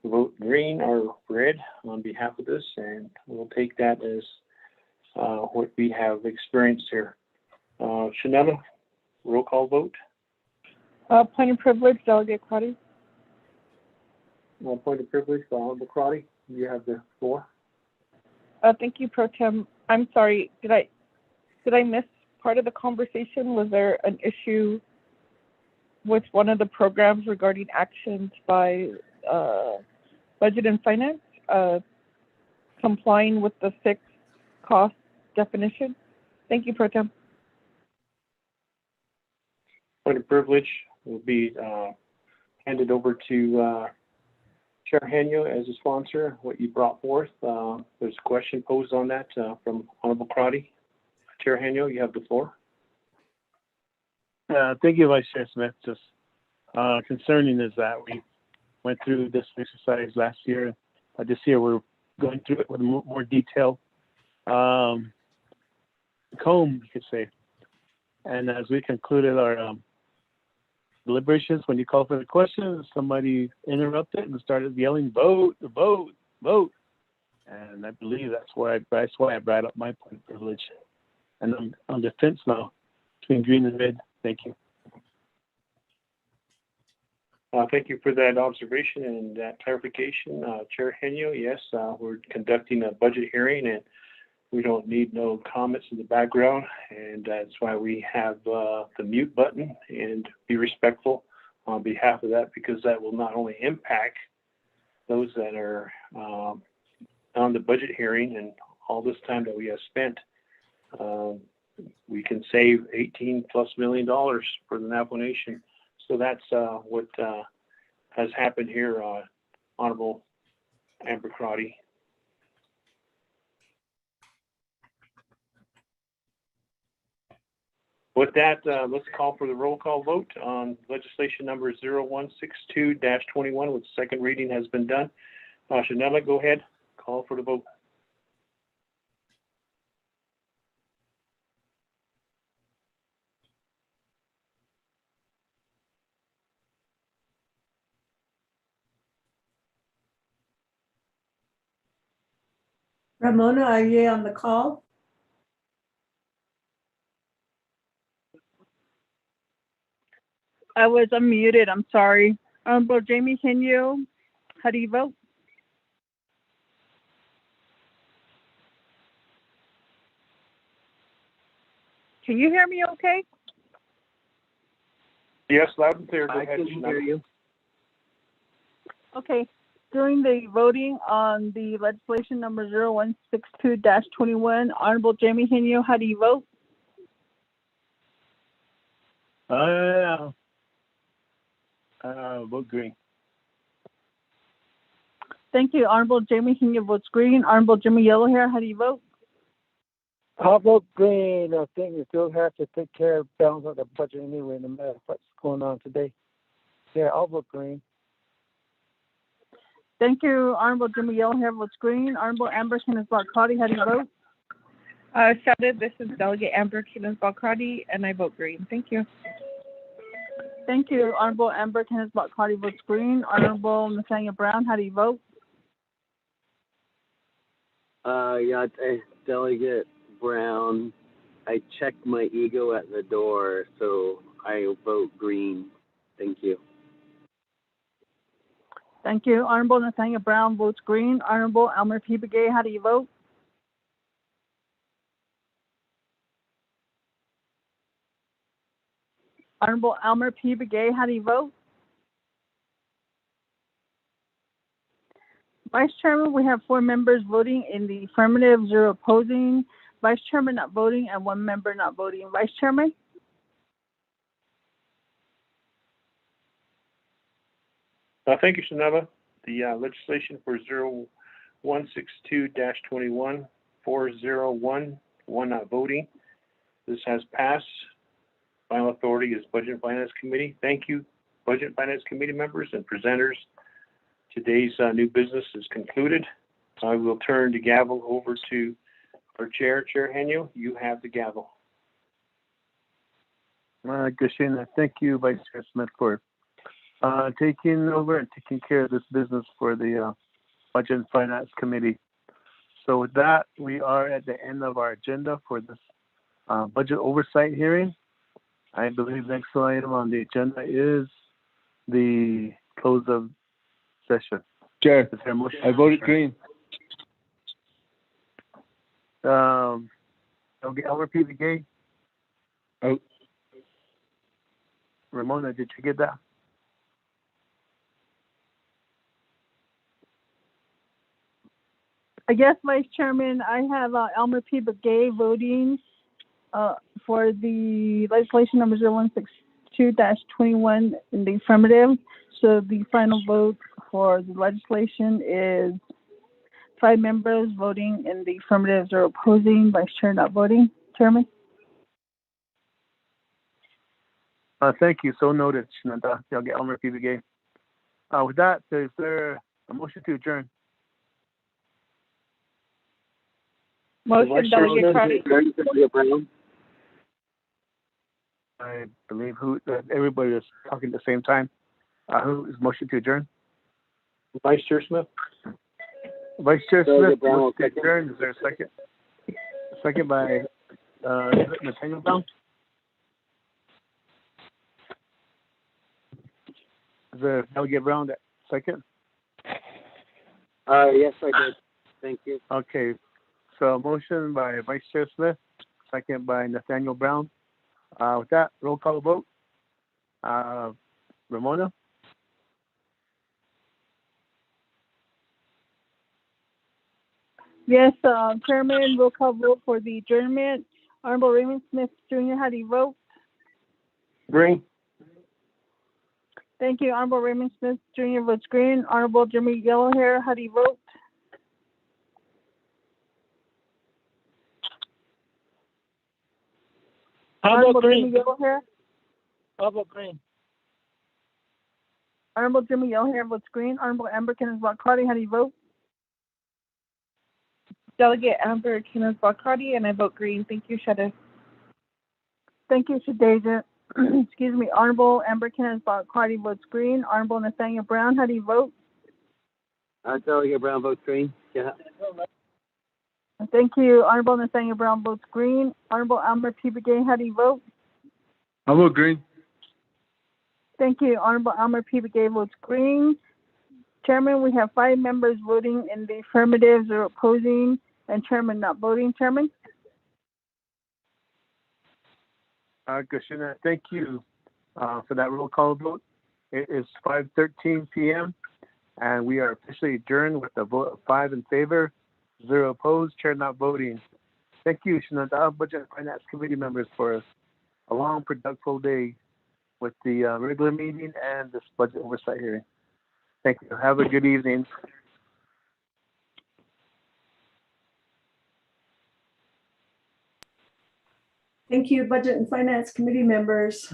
vote green or red on behalf of this, and we'll take that as what we have experienced here. Shanetta, roll call vote. Point of privilege, Delegate Crotty. Point of privilege, Honorable Crotty. You have the floor. Thank you, Pro Tem. I'm sorry, did I miss part of the conversation? Was there an issue with one of the programs regarding actions by Budget and Finance complying with the fixed cost definition? Thank you, Pro Tem. Point of privilege will be handed over to Chair Henio as a sponsor, what you brought forth. There's a question posed on that from Honorable Crotty. Chair Henio, you have the floor. Thank you, Vice Chair Smith. Just concerning is that we went through this exercise last year. This year we're going through it with more detail. Comb, you could say. And as we concluded our deliberations, when you call for the question, somebody interrupted and started yelling, vote, vote, vote. And I believe that's why I brought up my point of privilege. And I'm on the fence now between green and red. Thank you. Thank you for that observation and that clarification. Chair Henio, yes, we're conducting a budget hearing and we don't need no comments in the background, and that's why we have the mute button, and be respectful on behalf of that, because that will not only impact those that are on the budget hearing and all this time that we have spent. We can save $18+ million for the Navajo Nation. So that's what has happened here, Honorable Amber Crotty. With that, let's call for the roll call vote on legislation number 0162-21, which second reading has been done. Shanella, go ahead, call for the vote. Ramona, are you on the call? I was unmuted. I'm sorry. But Jamie, how do you vote? Can you hear me okay? Yes, loud and clear. Go I ahead, can hear you. Okay. During the voting on the legislation number 0162-21, Honorable Jamie Henio, how do you vote? Vote green. Thank you. Honorable Jamie Henio votes green. Honorable Jimmy Yellowhair, how do you vote? I'll vote green. I think we still have to take care of balance of the budget anyway, no matter what's going on today. Yeah, I'll vote green. Thank you. Honorable Jimmy Yellowhair votes green. Honorable Amber Keenan-Balcrotty, how do you vote? Shouted, this is Delegate Amber Keenan-Balcrotty, and I vote green. Thank you. Thank you. Honorable Amber Keenan-Balcrotty votes green. Honorable Nathaniel Brown, how do you vote? Delegate Brown, I checked my ego at the door, so I vote green. Thank you. Thank you. Honorable Nathaniel Brown votes green. Honorable Elmer P. Begay, how do you vote? Honorable Elmer P. Begay, how do you vote? Vice Chairman, we have 4 members voting in the affirmative, 0 opposing. Vice Chairman not voting, and 1 member not voting. Vice Chairman? Thank you, Shanava. The legislation for 0162-21, 401, 1 not voting. This has passed. Final authority is Budget and Finance Committee. Thank you, Budget and Finance Committee members and presenters. Today's new business is concluded. I will turn the gavel over to our chair, Chair Henyo. You have the gavel. Gashina, thank you, Vice Chair Smith, for taking over and taking care of this business for the Budget and Finance Committee. So with that, we are at the end of our agenda for this budget oversight hearing. I believe the next item on the agenda is the close of session. Chair, I voted green. Okay, I'll repeat the game. Oh. Ramona, did you get that? Yes, Vice Chairman, I have Elmer P. Begay voting for the legislation number 0162-21 in the affirmative. So the final vote for the legislation is 5 members voting in the affirmative, 0 opposing. Vice Chair not voting. Chairman? Thank you. So noted, Shananta. I'll get Elmer P. Begay. With that, is there a motion to adjourn? Motion, Delegate Crowdy. I believe everybody is talking at the same time. Who is motion to adjourn? Vice Chair Smith. Vice Chair Smith, motion to adjourn. Is there a second? Second by Nathaniel Brown. Is there Delegate Brown that second? Yes, I did. Thank you. Okay. So motion by Vice Chair Smith, second by Nathaniel Brown. With that, roll call vote. Ramona? Yes, Chairman, roll call vote for the adjournment. Honorable Raymond Smith Jr., how do you vote? Green. Thank you. Honorable Raymond Smith Jr. votes green. Honorable Jimmy Yellowhair, how do you vote? Honorable green. Jimmy Yellowhair. Honorable green. Honorable Jimmy Yellowhair votes green. Honorable Amber Kenneth-Bakati, how do you vote? Delegate Amber Kenneth-Bakati, and I vote green. Thank you, Shada. Thank you, Shadeja. Excuse me. Honorable Amber Kenneth-Bakati votes green. Honorable Nathaniel Brown, how do you vote? Delegate Brown votes green. Yeah. Thank you. Honorable Nathaniel Brown votes green. Honorable Elmer P. Begay, how do you vote? I vote green. Thank you. Honorable Elmer P. Begay votes green. Chairman, we have 5 members voting in the affirmative, 0 opposing, and Chairman not voting. Chairman? Gashina, thank you for that roll call vote. It is 5:13 p.m. and we are officially adjourned with a vote of 5 in favor, 0 opposed, Chair not voting. Thank you, Shananta, Budget and Finance Committee members, for a long, productive day with the regular meeting and this budget oversight hearing. Thank you. Have a good evening. Thank you, Budget and Finance Committee members.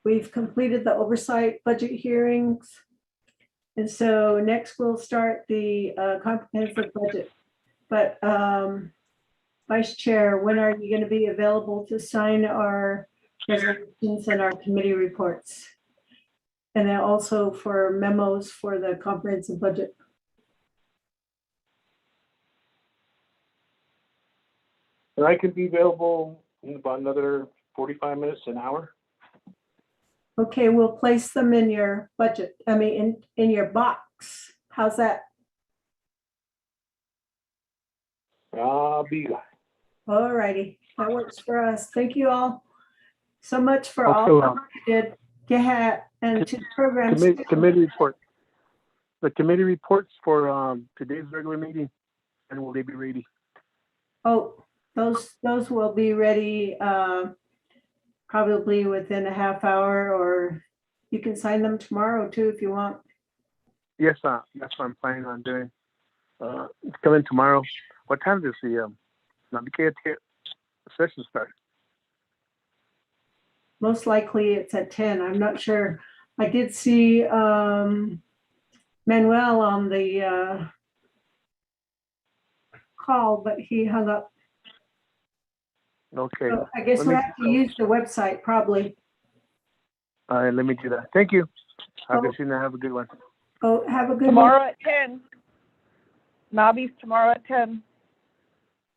We've completed the oversight budget hearings. And so next we'll start the comprehensive budget. But Vice Chair, when are you going to be available to sign our resolutions and our committee reports? And then also for memos for the comprehensive budget. I can be available in about another 45 minutes, an hour. Okay, we'll place them in your budget, in your box works. How's that? I'll be All righty, that works for us. Thank you all so much for Also, all you did. Get and to the programs. committee report. The committee reports for today's regular meeting, and will they be ready? Oh, those will be ready probably within a half hour, or you can sign them tomorrow too if you want. Yes, that's what I'm planning on doing. Coming tomorrow. What time does the session start? Most likely it's at 10. I'm not sure. I did see Manuel on the call, but he hung up. Okay. So I guess we have to use the website probably. All right, let me do that. Thank you. Have a good one. Oh, have a good Tomorrow one. at 10. Nabi's tomorrow at 10.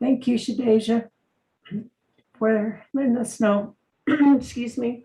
Thank you, Shadeja, for letting us know. Excuse me.